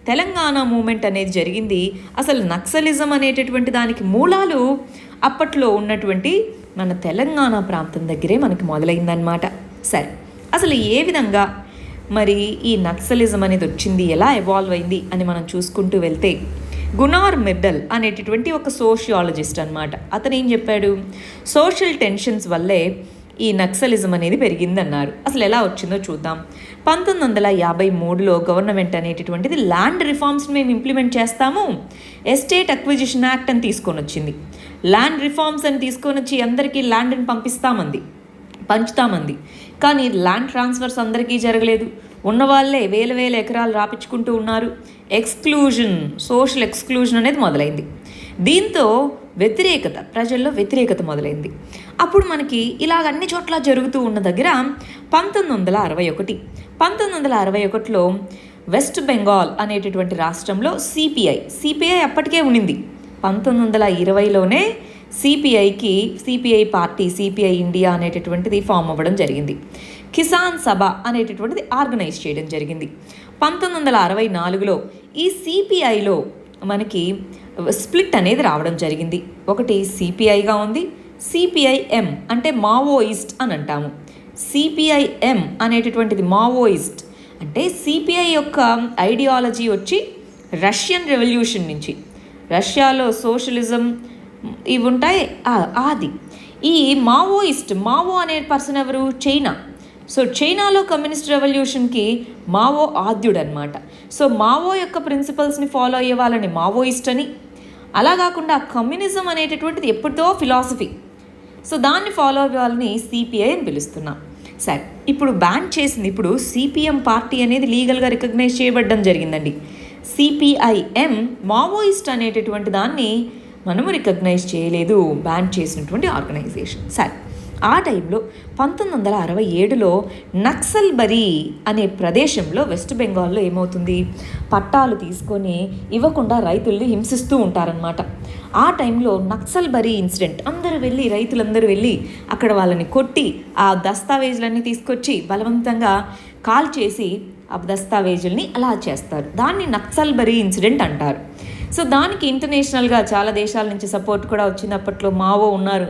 తెలంగాణ మూమెంట్ అనేది జరిగింది. అసలు నక్సలిజం అనేటటువంటి దానికి మూలాలు అప్పట్లో ఉన్నటువంటి మన తెలంగాణ ప్రాంతం దగ్గరే మనకి మొదలైందనమాట. సరే, అసలు ఏ విధంగా మరి ఈ నక్సలిజం అనేది వచ్చింది, ఎలా ఎవాల్వ్ అయింది అని మనం చూసుకుంటూ వెళ్తే, గునార్ మిర్డల్ అనేటటువంటి ఒక సోషియాలజిస్ట్ అనమాట. అతను ఏం చెప్పాడు, సోషల్ టెన్షన్స్ వల్లే ఈ నక్సలిజం అనేది పెరిగిందన్నారు. అసలు ఎలా వచ్చిందో చూద్దాం. 1953లో గవర్నమెంట్ అనేటటువంటిది ల్యాండ్ రిఫార్మ్స్ని మేము ఇంప్లిమెంట్ చేస్తాము, ఎస్టేట్ అక్విజిషన్ యాక్ట్ అని తీసుకొని వచ్చింది. ల్యాండ్ రిఫార్మ్స్ అని తీసుకొని వచ్చి అందరికీ ల్యాండ్ని పంచుతామంది. కానీ ల్యాండ్ ట్రాన్స్ఫర్స్ అందరికీ జరగలేదు. ఉన్నవాళ్ళే వేల ఎకరాలు రాపించుకుంటూ ఉన్నారు. సోషల్ ఎక్స్క్లూజన్ అనేది మొదలైంది. దీంతో ప్రజల్లో వ్యతిరేకత మొదలైంది. అప్పుడు మనకి ఇలాగ అన్ని చోట్ల జరుగుతూ ఉన్న దగ్గర 1961లో వెస్ట్ బెంగాల్ అనేటటువంటి రాష్ట్రంలో సిపిఐ అప్పటికే ఉండింది. 1920లోనే సిపిఐ పార్టీ, సిపిఐ ఇండియా అనేటటువంటిది ఫామ్ అవ్వడం జరిగింది. కిసాన్ సభ అనేటటువంటిది ఆర్గనైజ్ చేయడం జరిగింది. 1964లో ఈ సిపిఐలో మనకి స్ప్లిట్ అనేది రావడం జరిగింది. ఒకటి సిపిఐగా ఉంది, సిపిఐఎం అంటే మావోయిస్ట్ అని అంటాము. సిపిఐఎం అనేటటువంటిది మావోయిస్ట్ అంటే సిపిఐ యొక్క ఐడియాలజీ వచ్చి రష్యన్ రెవల్యూషన్ నుంచి, రష్యాలో సోషలిజం ఇవి ఉంటాయి అది. ఈ మావో అనే పర్సన్ ఎవరు, చైనాలో కమ్యూనిస్ట్ రెవల్యూషన్కి మావో ఆద్యుడు అనమాట. సో మావో యొక్క ప్రిన్సిపల్స్ని ఫాలో అయ్యే వాళ్ళని మావోయిస్ట్ అని, అలా కాకుండా కమ్యూనిజం అనేటటువంటిది ఎప్పుడో ఫిలాసఫీ, సో దాన్ని ఫాలో అయ్యే వాళ్ళని సిపిఐ అని పిలుస్తున్నాం. సరే, ఇప్పుడు బ్యాన్ చేసింది, ఇప్పుడు సిపిఎం పార్టీ అనేది లీగల్గా రికగ్నైజ్ చేయబడడం జరిగిందండి. సిపిఐఎం మావోయిస్ట్ అనేటటువంటి దాన్ని మనము రికగ్నైజ్ చేయలేదు, బ్యాన్ చేసినటువంటి ఆర్గనైజేషన్. సరే, ఆ టైంలో 1967లో నక్సల్బరీ అనే ప్రదేశంలో వెస్ట్ బెంగాల్లో ఏమవుతుంది, పట్టాలు తీసుకొని ఇవ్వకుండా రైతుల్ని హింసిస్తూ ఉంటారనమాట. ఆ టైంలో నక్సల్బరీ ఇన్సిడెంట్, రైతులందరూ వెళ్ళి అక్కడ వాళ్ళని కొట్టి ఆ దస్తావేజులన్నీ తీసుకొచ్చి బలవంతంగా కాల్ చేసి ఆ దస్తావేజుల్ని అలా చేస్తారు. దాన్ని నక్సల్బరీ ఇన్సిడెంట్ అంటారు. సో దానికి ఇంటర్నేషనల్గా చాలా దేశాల నుంచి సపోర్ట్ కూడా వచ్చింది. అప్పట్లో మావో ఉన్నారు,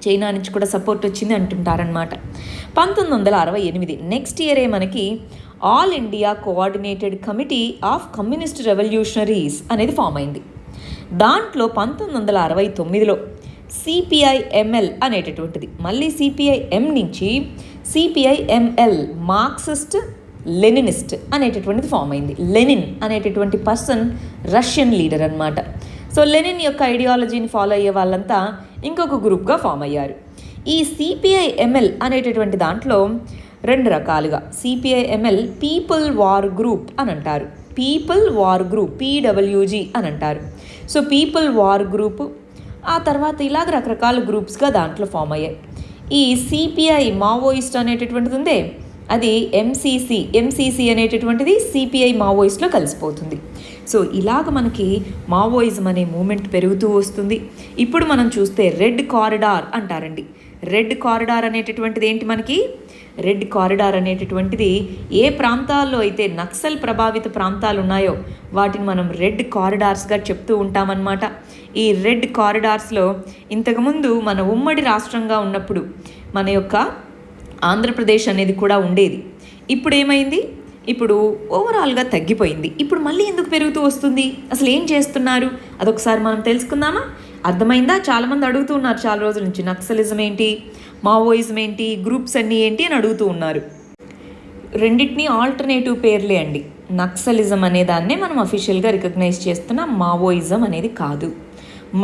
చైనా నుంచి కూడా సపోర్ట్ వచ్చింది అంటుంటారనమాట. 1968 నెక్స్ట్ ఇయరే మనకి all India coordinated committee of communist revolutionaries అనేది ఫామ్ అయింది. దాంట్లో 1969లో సిపిఐఎంఎల్ అనేటటువంటిది, మళ్ళీ సిపిఐఎం నుంచి సిపిఐఎంఎల్ మార్క్సిస్ట్ లెనినిస్ట్ అనేటటువంటిది ఫామ్ అయింది. లెనిన్ అనేటటువంటి పర్సన్ రష్యన్ లీడర్ అనమాట. సో లెనిన్ యొక్క ఐడియాలజీని ఫాలో అయ్యే వాళ్ళంతా ఇంకొక గ్రూప్గా ఫామ్ అయ్యారు. ఈ సిపిఐఎంఎల్ అనేటటువంటి దాంట్లో రెండు రకాలుగా, సిపిఐఎంఎల్ పీపుల్ వార్ గ్రూప్ అని అంటారు, పిడబ్ల్యూజీ అని అంటారు. సో పీపుల్ వార్ గ్రూప్, ఆ తర్వాత ఇలాగ రకరకాల గ్రూప్స్గా దాంట్లో ఫామ్ అయ్యాయి. ఈ సిపిఐ మావోయిస్ట్ అనేటటువంటిది ఉందే, అది ఎంసీసీ అనేటటువంటిది సిపిఐ మావోయిస్ట్లో కలిసిపోతుంది. సో ఇలాగ మనకి మావోయిజం అనే మూమెంట్ పెరుగుతూ వస్తుంది. ఇప్పుడు మనం చూస్తే రెడ్ కారిడార్ అంటారండి. రెడ్ కారిడార్ అనేటటువంటిది ఏంటి, మనకి రెడ్ కారిడార్ అనేటటువంటిది ఏ ప్రాంతాల్లో అయితే నక్సల్ ప్రభావిత ప్రాంతాలు ఉన్నాయో వాటిని మనం రెడ్ కారిడార్స్గా చెప్తూ ఉంటామన్నమాట. ఈ రెడ్ కారిడార్స్లో ఇంతకుముందు మన ఉమ్మడి రాష్ట్రంగా ఉన్నప్పుడు మన యొక్క ఆంధ్రప్రదేశ్ అనేది కూడా ఉండేది. ఇప్పుడు ఏమైంది, ఇప్పుడు ఓవరాల్గా తగ్గిపోయింది. ఇప్పుడు మళ్ళీ ఎందుకు పెరుగుతూ వస్తుంది, అసలు ఏం చేస్తున్నారు, అదొకసారి మనం తెలుసుకుందామా? అర్థమైందా? చాలామంది అడుగుతూ ఉన్నారు చాలా రోజుల నుంచి, నక్సలిజం ఏంటి, మావోయిజం ఏంటి, గ్రూప్స్ అన్నీ ఏంటి అని అడుగుతూ ఉన్నారు. రెండింటినీ ఆల్టర్నేటివ్ పేర్లే అండి. నక్సలిజం అనే దాన్నే మనం అఫీషియల్గా రికగ్నైజ్ చేస్తున్నాం, మావోయిజం అనేది కాదు.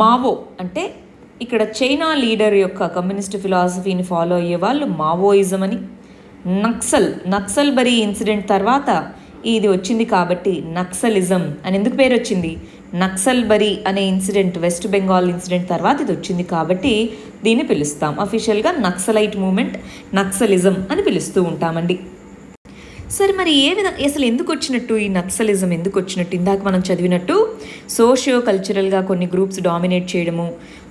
మావో అంటే ఇక్కడ చైనా లీడర్ యొక్క కమ్యూనిస్ట్ ఫిలాసఫీని ఫాలో అయ్యే వాళ్ళు మావోయిజం అని, నక్సల్బరీ ఇన్సిడెంట్ తర్వాత ఇది వచ్చింది కాబట్టి నక్సలిజం అని ఎందుకు పేరు వచ్చింది, నక్సల్బరీ అనే ఇన్సిడెంట్ వెస్ట్ బెంగాల్ ఇన్సిడెంట్ తర్వాత ఇది వచ్చింది కాబట్టి దీన్ని పిలుస్తాం అఫీషియల్గా నక్సలైట్ మూమెంట్, నక్సలిజం అని పిలుస్తూ ఉంటామండి. సరే, మరి ఏ విధంగా అసలు ఎందుకు వచ్చినట్టు ఈ నక్సలిజం ఎందుకు వచ్చినట్టు? ఇందాక మనం చదివినట్టు సోషియో కల్చరల్గా కొన్ని గ్రూప్స్ డామినేట్ చేయడము,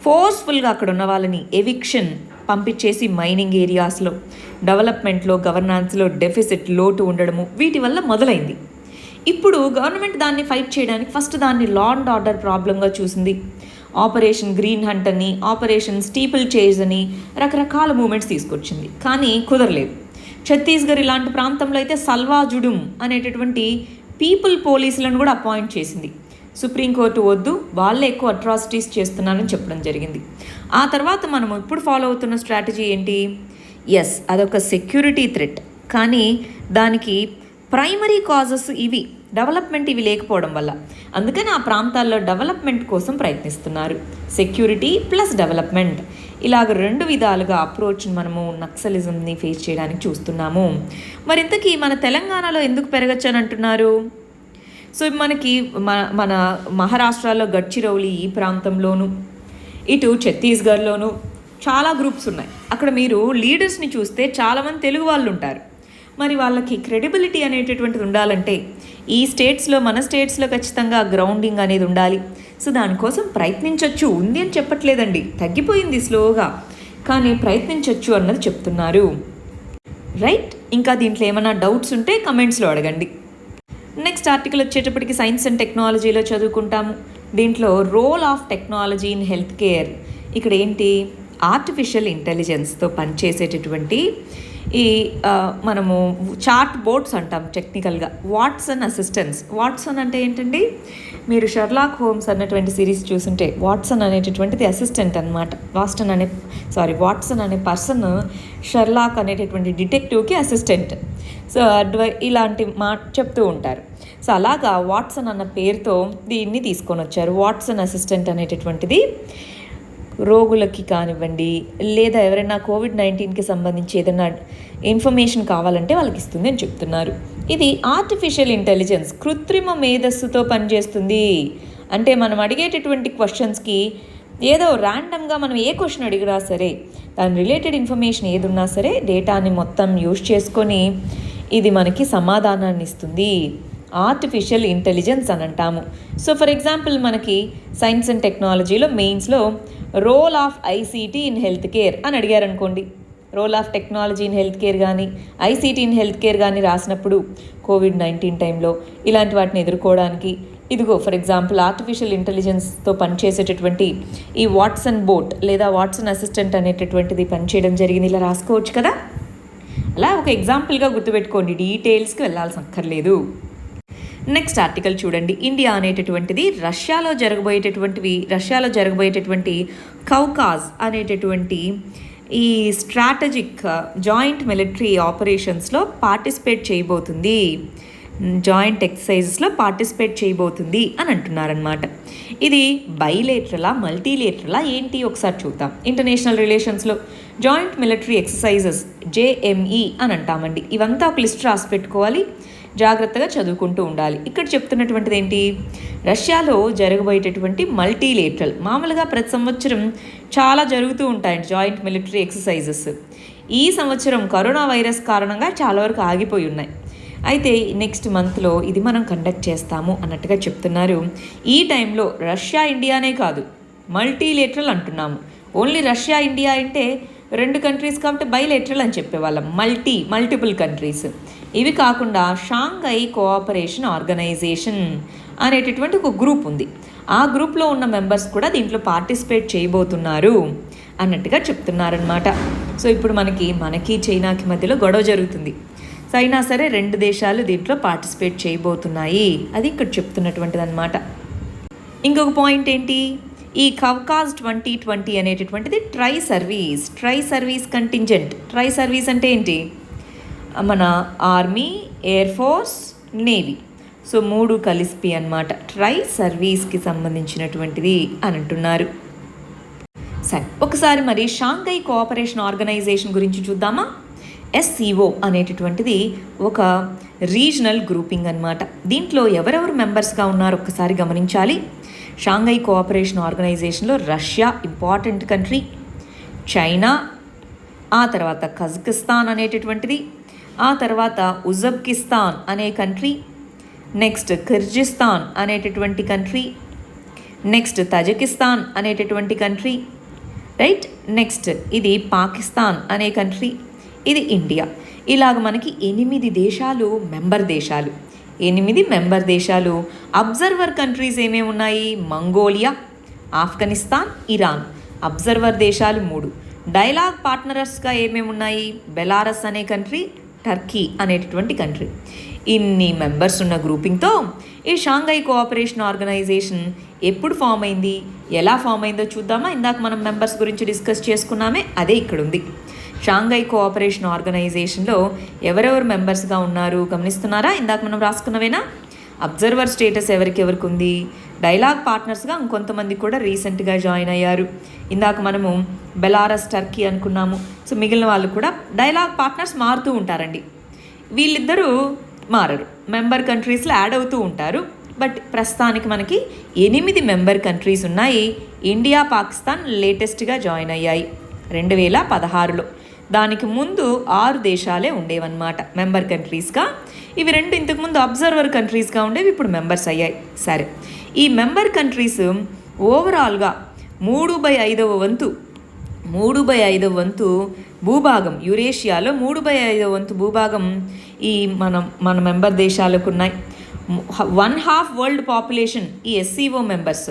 ఫోర్స్ఫుల్గా అక్కడ ఉన్న వాళ్ళని ఎవిక్షన్ పంపించేసి మైనింగ్ ఏరియాస్లో, డెవలప్మెంట్లో, గవర్నాన్స్లో డెఫిసిట్ లోటు ఉండడము, వీటి వల్ల మొదలైంది. ఇప్పుడు గవర్నమెంట్ దాన్ని ఫైట్ చేయడానికి ఫస్ట్ దాన్ని లా అండ్ ఆర్డర్ ప్రాబ్లంగా చూసింది. ఆపరేషన్ గ్రీన్ హంట్ అని, ఆపరేషన్ స్టీపుల్ చేజ్ అని రకరకాల మూమెంట్స్ తీసుకొచ్చింది, కానీ కుదరలేదు. ఛత్తీస్గఢ్ ఇలాంటి ప్రాంతంలో అయితే సల్వా జుడుమ్ అనేటటువంటి పీపుల్ పోలీసులను కూడా అపాయింట్ చేసింది. సుప్రీంకోర్టు వద్దు, వాళ్ళే ఎక్కువ అట్రాసిటీస్ చేస్తున్నారని చెప్పడం జరిగింది. ఆ తర్వాత మనం ఇప్పుడు ఫాలో అవుతున్న స్ట్రాటజీ ఏంటి? ఎస్, అదొక సెక్యూరిటీ థ్రెట్, కానీ దానికి ప్రైమరీ కాజెస్ ఇవి, డెవలప్మెంట్ ఇవి లేకపోవడం వల్ల. అందుకని ఆ ప్రాంతాల్లో డెవలప్మెంట్ కోసం ప్రయత్నిస్తున్నారు. సెక్యూరిటీ ప్లస్ డెవలప్మెంట్, ఇలాగ 2 విధాలుగా అప్రోచ్ని మనము నక్సలిజంని ఫేస్ చేయడానికి చూస్తున్నాము. మరి ఇంతకీ మన తెలంగాణలో ఎందుకు పెరగచ్చు అని అంటున్నారు? సో మనకి మన మహారాష్ట్రలో గడ్చిరౌలి ఈ ప్రాంతంలోను, ఇటు ఛత్తీస్గఢ్లోను చాలా గ్రూప్స్ ఉన్నాయి. అక్కడ మీరు లీడర్స్ని చూస్తే చాలామంది తెలుగు వాళ్ళు ఉంటారు. మరి వాళ్ళకి క్రెడిబిలిటీ అనేటటువంటిది ఉండాలంటే ఈ స్టేట్స్లో, మన స్టేట్స్లో ఖచ్చితంగా గ్రౌండింగ్ అనేది ఉండాలి. సో దానికోసం ప్రయత్నించవచ్చు, ఉంది అని చెప్పట్లేదండి, తగ్గిపోయింది స్లోగా, కానీ ప్రయత్నించవచ్చు అన్నది చెప్తున్నారు. రైట్, ఇంకా దీంట్లో ఏమైనా డౌట్స్ ఉంటే కమెంట్స్లో అడగండి. నెక్స్ట్ ఆర్టికల్ వచ్చేటప్పటికి సైన్స్ అండ్ టెక్నాలజీలో చదువుకుంటాము. దీంట్లో role of technology in health care. ఇక్కడ ఏంటి, ఆర్టిఫిషియల్ ఇంటెలిజెన్స్తో పనిచేసేటటువంటి ఈ మనము చాట్ బోర్డ్స్ అంటాం టెక్నికల్గా, వాట్సన్ అసిస్టెంట్స్. వాట్సన్ అంటే ఏంటండి, మీరు షెర్లాక్ హోమ్స్ అన్నటువంటి సిరీస్ చూస్తుంటే వాట్సన్ అనేటటువంటిది అసిస్టెంట్ అనమాట. వాట్సన్ అనే పర్సన్ షెర్లాక్ అనేటటువంటి డిటెక్టివ్కి అసిస్టెంట్. సో ఇలాంటి చెప్తూ ఉంటారు. సో అలాగా వాట్సన్ అన్న పేరుతో దీన్ని తీసుకొని వచ్చారు. వాట్సన్ అసిస్టెంట్ అనేటటువంటిది రోగులకి కానివ్వండి, లేదా ఎవరైనా కోవిడ్-19కి సంబంధించి ఏదైనా ఇన్ఫర్మేషన్ కావాలంటే వాళ్ళకి ఇస్తుంది అని చెప్తున్నారు. ఇది ఆర్టిఫిషియల్ ఇంటెలిజెన్స్, కృత్రిమ మేధస్సుతో పనిచేస్తుంది. అంటే మనం అడిగేటటువంటి క్వశ్చన్స్కి ఏదో ర్యాండమ్గా మనం ఏ క్వశ్చన్ అడిగినా సరే, దాని రిలేటెడ్ ఇన్ఫర్మేషన్ ఏది ఉన్నా సరే డేటాని మొత్తం యూజ్ చేసుకొని ఇది మనకి సమాధానాన్ని ఇస్తుంది. ఆర్టిఫిషియల్ ఇంటెలిజెన్స్ అని అంటాము. సో ఫర్ ఎగ్జాంపుల్ మనకి సైన్స్ అండ్ టెక్నాలజీలో మెయిన్స్లో role of ICT in health care అని అడిగారు అనుకోండి, role of technology in health care కానీ ఐసీటీ ఇన్ హెల్త్ కేర్ కానీ రాసినప్పుడు కోవిడ్-19 టైంలో ఇలాంటి వాటిని ఎదుర్కోవడానికి ఇదిగో ఫర్ ఎగ్జాంపుల్ ఆర్టిఫిషియల్ ఇంటెలిజెన్స్తో పనిచేసేటటువంటి ఈ వాట్సన్ బోట్ లేదా వాట్సన్ అసిస్టెంట్ అనేటటువంటిది పనిచేయడం జరిగింది, ఇలా రాసుకోవచ్చు కదా. అలా ఒక ఎగ్జాంపుల్గా గుర్తుపెట్టుకోండి, డీటెయిల్స్కి వెళ్ళాల్సి అక్కర్లేదు. నెక్స్ట్ ఆర్టికల్ చూడండి. ఇండియా అనేటటువంటిది రష్యాలో జరగబోయేటటువంటి కౌకాజ్ అనేటటువంటి ఈ స్ట్రాటజిక్ జాయింట్ మిలిటరీ ఆపరేషన్స్లో పార్టిసిపేట్ చేయబోతుంది, జాయింట్ ఎక్సర్సైజెస్లో పార్టిసిపేట్ చేయబోతుంది అని అంటున్నారనమాట. ఇది బైలేటరలా మల్టీలేటరలా ఏంటి ఒకసారి చూద్దాం. ఇంటర్నేషనల్ రిలేషన్స్లో జాయింట్ మిలిటరీ ఎక్సర్సైజెస్ JME అని అంటామండి. ఇవంతా ఒక లిస్ట్ రాసి పెట్టుకోవాలి, జాగ్రత్తగా చదువుకుంటూ ఉండాలి. ఇక్కడ చెప్తున్నటువంటిది ఏంటి, రష్యాలో జరగబోయేటటువంటి మల్టీలేటరల్, మామూలుగా ప్రతి సంవత్సరం చాలా జరుగుతూ ఉంటాయి జాయింట్ మిలిటరీ ఎక్సర్సైజెస్. ఈ సంవత్సరం కరోనా వైరస్ కారణంగా చాలా వరకు ఆగిపోయి ఉన్నాయి. అయితే నెక్స్ట్ మంత్లో ఇది మనం కండక్ట్ చేస్తాము అన్నట్టుగా చెప్తున్నారు. ఈ టైంలో రష్యా ఇండియానే కాదు, మల్టీలేటరల్ అంటున్నాము. ఓన్లీ రష్యా ఇండియా అంటే 2 కంట్రీస్ కాబట్టి బైలేటరల్ అని చెప్పేవాళ్ళం. Multiple countries. ఇవి కాకుండా షాంఘై కోఆపరేషన్ ఆర్గనైజేషన్ అనేటటువంటి ఒక గ్రూప్ ఉంది. ఆ గ్రూప్లో ఉన్న మెంబర్స్ కూడా దీంట్లో పార్టిసిపేట్ చేయబోతున్నారు అన్నట్టుగా చెప్తున్నారనమాట. సో ఇప్పుడు మనకి చైనాకి మధ్యలో గొడవ జరుగుతుంది. సో అయినా సరే 2 దేశాలు దీంట్లో పార్టిసిపేట్ చేయబోతున్నాయి, అది ఇక్కడ చెప్తున్నటువంటిది అనమాట. ఇంకొక పాయింట్ ఏంటి, ఈ కౌకాజ్ 2020 అనేటటువంటిది tri service contingent. Tri service అంటే ఏంటి, మన army, air force, navy, so 3 కలిసి అనమాట ట్రై సర్వీస్కి సంబంధించినటువంటిది అని అంటున్నారు. సరే, ఒకసారి మరి షాంఘై కోఆపరేషన్ ఆర్గనైజేషన్ గురించి చూద్దామా. SCO అనేటటువంటిది ఒక రీజనల్ గ్రూపింగ్ అనమాట. దీంట్లో ఎవరెవరు మెంబర్స్గా ఉన్నారో ఒక్కసారి గమనించాలి. షాంఘై కోఆపరేషన్ ఆర్గనైజేషన్లో రష్యా ఇంపార్టెంట్ కంట్రీ, చైనా, ఆ తర్వాత కజకిస్తాన్ అనేటటువంటిది, ఆ తర్వాత ఉజ్బెకిస్తాన్ అనే కంట్రీ, నెక్స్ట్ కిర్గిస్తాన్ అనేటటువంటి కంట్రీ, నెక్స్ట్ తజికిస్తాన్ అనేటటువంటి కంట్రీ, రైట్. నెక్స్ట్ ఇది పాకిస్తాన్ అనే కంట్రీ, ఇది ఇండియా. ఇలాగ మనకి 8 దేశాలు మెంబర్ దేశాలు. 8 మెంబర్ దేశాలు. అబ్జర్వర్ కంట్రీస్ ఏమేమి ఉన్నాయి, మంగోలియా, ఆఫ్ఘనిస్తాన్, ఇరాన్. అబ్జర్వర్ దేశాలు 3. డైలాగ్ పార్ట్నర్స్గా ఏమేమి ఉన్నాయి? బెలారస్ అనే కంట్రీ, టర్కీ అనేటటువంటి కంట్రీ. ఇన్ని మెంబర్స్ ఉన్న గ్రూపింగ్తో ఈ షాంఘై కోఆపరేషన్ ఆర్గనైజేషన్ ఎప్పుడు ఫామ్ అయింది, ఎలా ఫామ్ అయిందో చూద్దామా? ఇందాక మనం మెంబర్స్ గురించి డిస్కస్ చేసుకున్నామే, అదే ఇక్కడ ఉంది. షాంఘై కోఆపరేషన్ ఆర్గనైజేషన్లో ఎవరెవరు మెంబర్స్గా ఉన్నారు గమనిస్తున్నారా? ఇందాక మనం రాసుకున్నవేనా? అబ్జర్వర్ స్టేటస్ ఎవరికి ఉంది? డైలాగ్ పార్ట్నర్స్గా ఇంకొంతమంది కూడా రీసెంట్గా జాయిన్ అయ్యారు. ఇందాక మనము బెలారస్, టర్కీ అనుకున్నాము. సో మిగిలిన వాళ్ళు కూడా డైలాగ్ పార్ట్నర్స్ మారుతూ ఉంటారండి. వీళ్ళిద్దరూ మారరు, మెంబర్ కంట్రీస్లో యాడ్ అవుతూ ఉంటారు. బట్ ప్రస్తుతానికి మనకి 8 మెంబర్ కంట్రీస్ ఉన్నాయి. ఇండియా, పాకిస్తాన్ లేటెస్ట్గా జాయిన్ అయ్యాయి 2016లో. దానికి ముందు 6 దేశాలే ఉండేవన్నమాట మెంబర్ కంట్రీస్గా. ఇవి 2 ఇంతకుముందు అబ్జర్వర్ కంట్రీస్గా ఉండేవి, ఇప్పుడు మెంబర్స్ అయ్యాయి. సరే, ఈ మెంబర్ కంట్రీస్ ఓవరాల్గా 3/5 వంతు భూభాగం, యురేషియాలో 3/5 వంతు భూభాగం ఈ మన మెంబర్ దేశాలకు ఉన్నాయి. 1/2 వరల్డ్ పాపులేషన్ ఈ ఎస్సీఓ మెంబర్స్.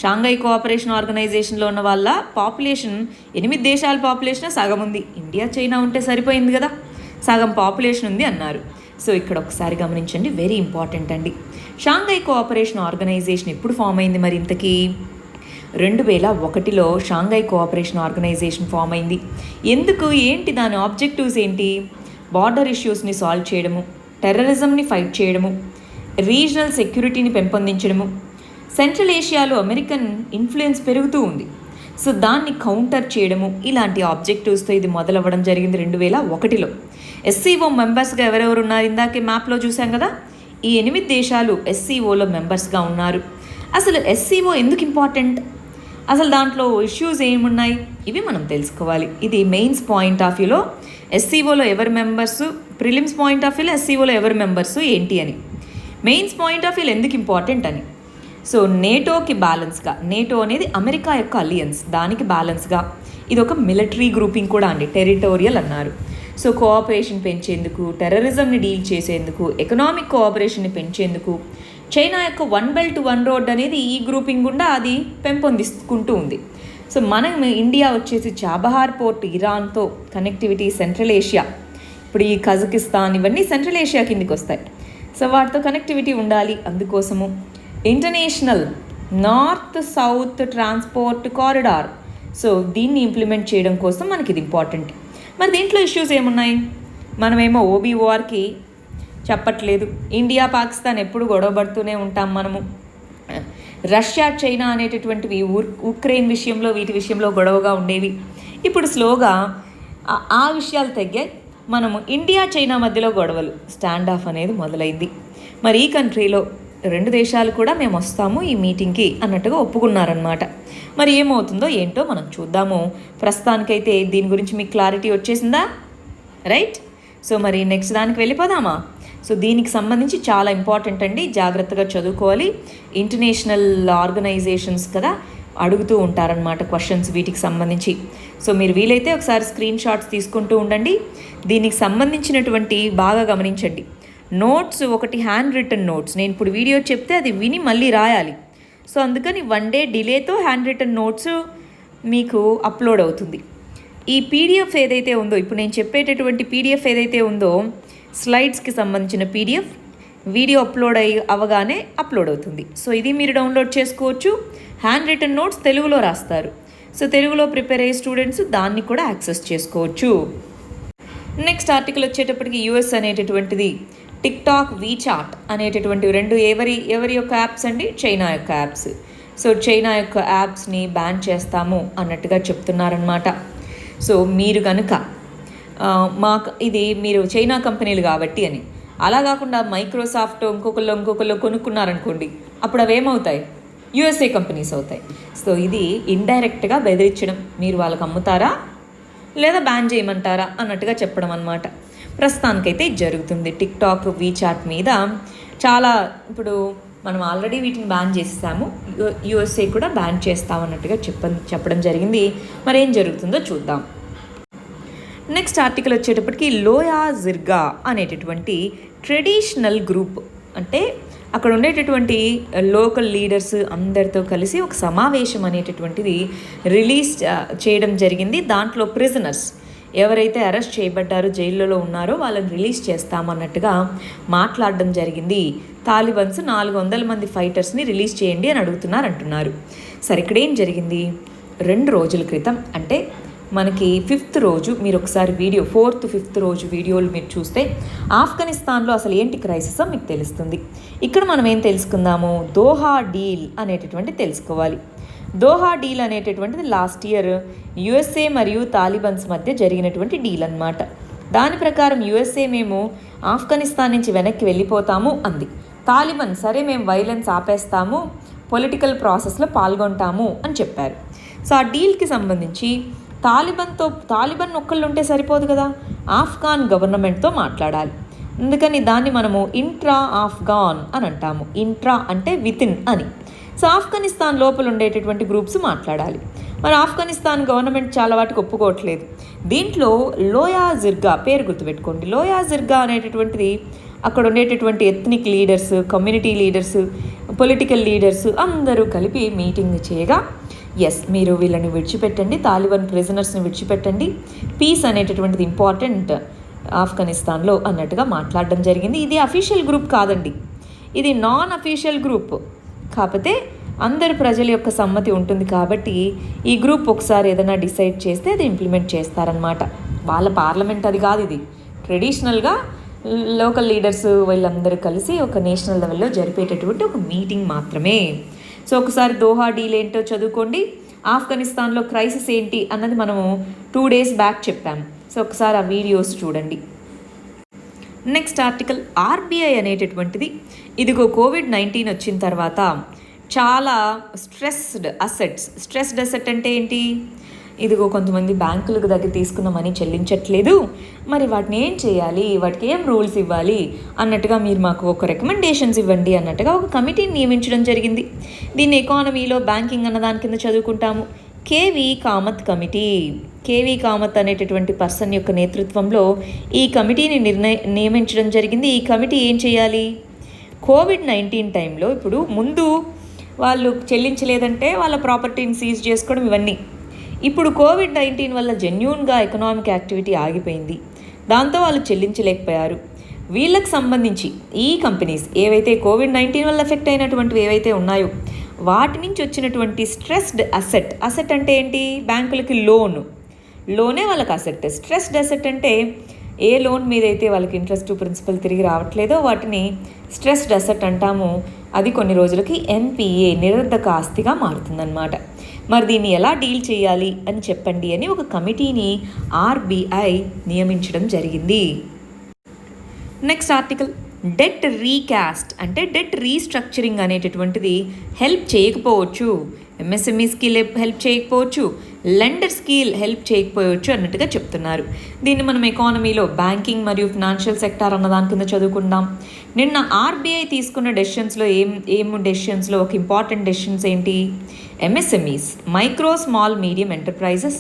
షాంఘై కోఆపరేషన్ ఆర్గనైజేషన్లో ఉన్న వాళ్ళ పాపులేషన్ 8 దేశాల పాపులేషన్ సగం ఉంది. ఇండియా, చైనా ఉంటే సరిపోయింది కదా, సగం పాపులేషన్ ఉంది అన్నారు. సో ఇక్కడ ఒకసారి గమనించండి, వెరీ ఇంపార్టెంట్ అండి. షాంఘై కోఆపరేషన్ ఆర్గనైజేషన్ ఎప్పుడు ఫామ్ అయింది మరి ఇంతకీ? 2001లో షాంఘై కోఆపరేషన్ ఆర్గనైజేషన్ ఫామ్ అయింది. ఎందుకు, ఏంటి దాని ఆబ్జెక్టివ్స్ ఏంటి? బార్డర్ ఇష్యూస్ని సాల్వ్ చేయడము, టెర్రరిజంని ఫైట్ చేయడము, రీజనల్ సెక్యూరిటీని పెంపొందించడము. సెంట్రల్ ఏషియాలో అమెరికన్ ఇన్ఫ్లుయెన్స్ పెరుగుతూ ఉంది, సో దాన్ని కౌంటర్ చేయడము, ఇలాంటి ఆబ్జెక్టివ్స్తో ఇది మొదలవ్వడం జరిగింది 2001లో. ఎస్సీఓ మెంబర్స్గా ఎవరెవరు ఉన్నారు? ఇందాకే మ్యాప్లో చూసాం కదా, ఈ 8 దేశాలు ఎస్సీఓలో మెంబర్స్గా ఉన్నారు. అసలు ఎస్సీఓ ఎందుకు ఇంపార్టెంట్, అసలు దాంట్లో ఇష్యూస్ ఏమున్నాయి, ఇవి మనం తెలుసుకోవాలి. ఇది మెయిన్స్ పాయింట్ ఆఫ్ వ్యూలో ఎస్సీఓలో ఎవరు మెంబర్సు, ప్రిలిమ్స్ పాయింట్ ఆఫ్ వ్యూలో ఎస్సీఓలో ఎవరు మెంబర్సు ఏంటి అని, మెయిన్స్ పాయింట్ ఆఫ్ వ్యూలో ఎందుకు ఇంపార్టెంట్ అని. సో నేటోకి బ్యాలెన్స్గా, నేటో అనేది అమెరికా యొక్క అలియన్స్, దానికి బ్యాలెన్స్గా ఇది ఒక మిలిటరీ గ్రూపింగ్ కూడా అండి, టెరిటోరియల్ అన్నారు. సో కోఆపరేషన్ పెంచేందుకు, టెర్రరిజంని డీల్ చేసేందుకు, ఎకనామిక్ కోఆపరేషన్ని పెంచేందుకు చైనా యొక్క 1 బెల్ట్ 1 రోడ్ అనేది ఈ గ్రూపింగ్ గుండా అది పెంపొందించుకుంటూ ఉంది. సో మనం ఇండియా వచ్చేసి చాబహార్ పోర్ట్, ఇరాన్తో కనెక్టివిటీ, సెంట్రల్ ఏషియా, ఇప్పుడు ఈ కజకిస్తాన్ ఇవన్నీ సెంట్రల్ ఏషియా కిందికి వస్తాయి. సో వాటితో కనెక్టివిటీ ఉండాలి, అందుకోసము international north south transport corridor, so దీన్ని ఇంప్లిమెంట్ చేయడం కోసం మనకి ఇది ఇంపార్టెంట్. మరి దీంట్లో ఇష్యూస్ ఏమున్నాయి? మనమేమో OBORకి చెప్పట్లేదు, ఇండియా పాకిస్తాన్ ఎప్పుడు గొడవపడుతూనే ఉంటాం మనము. రష్యా, చైనా అనేటటువంటివి ఉక్రెయిన్ విషయంలో, వీటి విషయంలో గొడవగా ఉండేవి. ఇప్పుడు స్లోగా ఆ విషయాలు తగ్గాయి. మనము ఇండియా, చైనా మధ్యలో గొడవలు, స్టాండ్ ఆఫ్ అనేది మొదలైంది. మరి ఈ కంట్రీలో 2 దేశాలు కూడా మేము వస్తాము ఈ మీటింగ్కి అన్నట్టుగా ఒప్పుకున్నారనమాట. మరి ఏమవుతుందో ఏంటో మనం చూద్దాము. ప్రస్తుతానికైతే దీని గురించి మీకు క్లారిటీ వచ్చేసిందా? రైట్. సో మరి నెక్స్ట్ దానికి వెళ్ళిపోదామా? సో దీనికి సంబంధించి చాలా ఇంపార్టెంట్ అండి, జాగ్రత్తగా చదువుకోవాలి. ఇంటర్నేషనల్ ఆర్గనైజేషన్స్ కదా, అడుగుతూ ఉంటారనమాట క్వశ్చన్స్ వీటికి సంబంధించి. సో మీరు వీలైతే ఒకసారి స్క్రీన్ షాట్స్ తీసుకుంటూ ఉండండి. దీనికి సంబంధించినటువంటి బాగా గమనించండి. నోట్స్ ఒకటి హ్యాండ్ రిటన్ నోట్స్, నేను ఇప్పుడు వీడియో చెప్తే అది విని మళ్ళీ రాయాలి. సో అందుకని 1 డే డిలేతో హ్యాండ్ రిటన్ నోట్స్ మీకు అప్లోడ్ అవుతుంది. ఈ పీడిఎఫ్ ఏదైతే ఉందో, ఇప్పుడు నేను చెప్పేటటువంటి పీడిఎఫ్ ఏదైతే ఉందో, స్లైడ్స్కి సంబంధించిన పీడిఎఫ్ వీడియో అవగానే అప్లోడ్ అవుతుంది. సో ఇది మీరు డౌన్లోడ్ చేసుకోవచ్చు. హ్యాండ్ రిటన్ నోట్స్ తెలుగులో రాస్తారు. సో తెలుగులో ప్రిపేర్ అయ్యే స్టూడెంట్స్ దాన్ని కూడా యాక్సెస్ చేసుకోవచ్చు. నెక్స్ట్ ఆర్టికల్ వచ్చేటప్పటికి యూఎస్ అనేటటువంటిది టిక్టాక్, వీచాట్ అనేటటువంటి 2 ఎవరి యొక్క యాప్స్ అండి? చైనా యొక్క యాప్స్. సో చైనా యొక్క యాప్స్ని బ్యాన్ చేస్తాము అన్నట్టుగా చెప్తున్నారనమాట. సో మీరు కనుక ఇది మీరు చైనా కంపెనీలు కాబట్టి అని, అలా కాకుండా మైక్రోసాఫ్ట్ ఇంకొకళ్ళు కొనుక్కున్నారనుకోండి, అప్పుడు అవి ఏమవుతాయి? యూఎస్ఏ కంపెనీస్ అవుతాయి. సో ఇది ఇండైరెక్ట్గా బెదిరించడం, మీరు వాళ్ళకి అమ్ముతారా లేదా బ్యాన్ చేయమంటారా అన్నట్టుగా చెప్పడం అన్నమాట. ప్రస్తుతానికైతే జరుగుతుంది. టిక్టాక్, వీచాట్ మీద చాలా, ఇప్పుడు మనం ఆల్రెడీ వీటిని బ్యాన్ చేసేసాము, యూఎస్ఏ కూడా బ్యాన్ చేస్తామన్నట్టుగా చెప్పడం జరిగింది. మరి ఏం జరుగుతుందో చూద్దాం. నెక్స్ట్ ఆర్టికల్ వచ్చేటప్పటికి లోయా జిర్గా అనేటటువంటి ట్రెడిషనల్ గ్రూప్, అంటే అక్కడ ఉండేటటువంటి లోకల్ లీడర్స్ అందరితో కలిసి ఒక సమావేశం అనేటటువంటిది రిలీజ్ చేయడం జరిగింది. దాంట్లో ప్రిజనర్స్ ఎవరైతే అరెస్ట్ చేయబడ్డారో, జైల్లో ఉన్నారో వాళ్ళని రిలీజ్ చేస్తామన్నట్టుగా మాట్లాడడం జరిగింది. తాలిబన్స్ 400 మంది ఫైటర్స్ని రిలీజ్ చేయండి అని అంటున్నారు. సరే, ఇక్కడ ఏం జరిగింది? 2 రోజుల క్రితం, అంటే మనకి 5th రోజు, మీరు ఒకసారి వీడియో 4th 5th రోజు వీడియోలు మీరు చూస్తే ఆఫ్ఘనిస్తాన్లో అసలు ఏంటి క్రైసిస్ మీకు తెలుస్తుంది. ఇక్కడ మనం ఏం తెలుసుకుందాము? దోహా డీల్ అనేటటువంటి తెలుసుకోవాలి. దోహా డీల్ అనేటటువంటిది లాస్ట్ ఇయర్ యుఎస్ఏ మరియు తాలిబన్స్ మధ్య జరిగినటువంటి డీల్ అన్నమాట. దాని ప్రకారం యుఎస్ఏ మేము ఆఫ్ఘనిస్తాన్ నుంచి వెనక్కి వెళ్ళిపోతాము అంది. తాలిబన్ సరే మేము వైలెన్స్ ఆపేస్తాము, పొలిటికల్ ప్రాసెస్లో పాల్గొంటాము అని చెప్పారు. సో ఆ డీల్కి సంబంధించి తాలిబన్ ఒక్కళ్ళు ఉంటే సరిపోదు కదా, ఆఫ్ఘాన్ గవర్నమెంట్తో మాట్లాడాలి. అందుకని దాన్ని మనము ఇంట్రా ఆఫ్ఘాన్ అని అంటాము. ఇంట్రా అంటే వితిన్ అని. సో ఆఫ్ఘనిస్తాన్ లోపల ఉండేటటువంటి గ్రూప్స్ మాట్లాడాలి. మరి ఆఫ్ఘనిస్తాన్ గవర్నమెంట్ చాలా వాటికి ఒప్పుకోవట్లేదు. దీంట్లో లోయా జిర్గా, పేరు గుర్తుపెట్టుకోండి, లోయా జిర్గా అనేటటువంటిది అక్కడ ఉండేటటువంటి ethnic leaders, community leaders, political leaders అందరూ కలిపి మీటింగ్ చేయగా, ఎస్ మీరు వీళ్ళని విడిచిపెట్టండి, తాలిబాన్ ప్రిజనర్స్ని విడిచిపెట్టండి, పీస్ అనేటటువంటిది ఇంపార్టెంట్ ఆఫ్ఘనిస్తాన్లో అన్నట్టుగా మాట్లాడడం జరిగింది. ఇది అఫీషియల్ గ్రూప్ కాదండి, ఇది నాన్ అఫీషియల్ గ్రూప్. కాకపోతే అందరు ప్రజల యొక్క సమ్మతి ఉంటుంది కాబట్టి ఈ గ్రూప్ ఒకసారి ఏదైనా డిసైడ్ చేస్తే అది ఇంప్లిమెంట్ చేస్తారనమాట. వాళ్ళ పార్లమెంట్ అది కాదు, ఇది ట్రెడిషనల్గా లోకల్ లీడర్స్ వీళ్ళందరూ కలిసి ఒక నేషనల్ లెవెల్లో జరిపేటటువంటి ఒక మీటింగ్ మాత్రమే. సో ఒకసారి దోహా డీల్ ఏంటో చదువుకోండి. ఆఫ్ఘనిస్తాన్లో క్రైసిస్ ఏంటి అన్నది మనము 2 days బ్యాక్ చెప్పాము. సో ఒకసారి ఆ వీడియోస్ చూడండి. నెక్స్ట్ ఆర్టికల్, ఆర్బీఐ అనేటటువంటిది ఇదిగో కోవిడ్-19 వచ్చిన తర్వాత చాలా స్ట్రెస్డ్ అసెట్ అంటే ఏంటి? ఇదిగో కొంతమంది బ్యాంకులకు దగ్గర తీసుకున్న మనీ చెల్లించట్లేదు, మరి వాటిని ఏం చేయాలి, వాటికి ఏం రూల్స్ ఇవ్వాలి అన్నట్టుగా మీరు మాకు ఒక రికమెండేషన్స్ ఇవ్వండి అన్నట్టుగా ఒక కమిటీని నియమించడం జరిగింది. దీన్ని ఎకానమీలో బ్యాంకింగ్ అన్న దాని కింద చదువుకుంటాము. KV Kamath committee. KV Kamath అనేటటువంటి పర్సన్ యొక్క నేతృత్వంలో ఈ కమిటీని నియమించడం జరిగింది. ఈ కమిటీ ఏం చేయాలి? కోవిడ్-19 టైంలో ఇప్పుడు ముందు వాళ్ళు చెల్లించలేదంటే వాళ్ళ ప్రాపర్టీని సీజ్ చేసుకోవడం ఇవన్నీ. ఇప్పుడు కోవిడ్-19 వల్ల జెన్యూన్గా ఎకనామిక్ యాక్టివిటీ ఆగిపోయింది, దాంతో వాళ్ళు చెల్లించలేకపోయారు. వీళ్ళకి సంబంధించి ఈ కంపెనీస్ ఏవైతే కోవిడ్-19 వల్ల ఎఫెక్ట్ అయినటువంటివి ఏవైతే ఉన్నాయో వాటి నుంచి వచ్చినటువంటి స్ట్రెస్డ్ అసెట్ అంటే ఏంటి? బ్యాంకులకి లోనే వాళ్ళకి అసెట్. స్ట్రెస్డ్ అసెట్ అంటే ఏ లోన్ మీద అయితే వాళ్ళకి ఇంట్రెస్ట్ ప్రిన్సిపల్ తిరిగి రావట్లేదో వాటిని స్ట్రెస్డ్ అసెట్ అంటాము. అది కొన్ని రోజులకి ఎన్పిఏ, నిరర్ధక ఆస్తిగా మారుతుందన్నమాట. మరి దీన్ని ఎలా డీల్ చేయాలి అని చెప్పండి అని ఒక కమిటీని ఆర్బీఐ నియమించడం జరిగింది. నెక్స్ట్ ఆర్టికల్, డెట్ రీకాస్ట్ అంటే డెట్ రీస్ట్రక్చరింగ్ అనేటటువంటిది హెల్ప్ చేయకపోవచ్చు. ఎంఎస్ఎంఈస్కి హెల్ప్ చేయకపోవచ్చు, లెండర్స్కి హెల్ప్ చేయకపోవచ్చు అన్నట్టుగా చెప్తున్నారు. దీన్ని మనం ఎకానమీలో బ్యాంకింగ్ మరియు ఫినాన్షియల్ సెక్టార్ అన్న దాని కింద చదువుకుందాం. నిన్న ఆర్బీఐ తీసుకున్న డెసిషన్స్లో ఏం డెసిషన్స్లో ఒక ఇంపార్టెంట్ డెసిషన్స్ ఏంటి? MSMEs, micro small medium enterprises,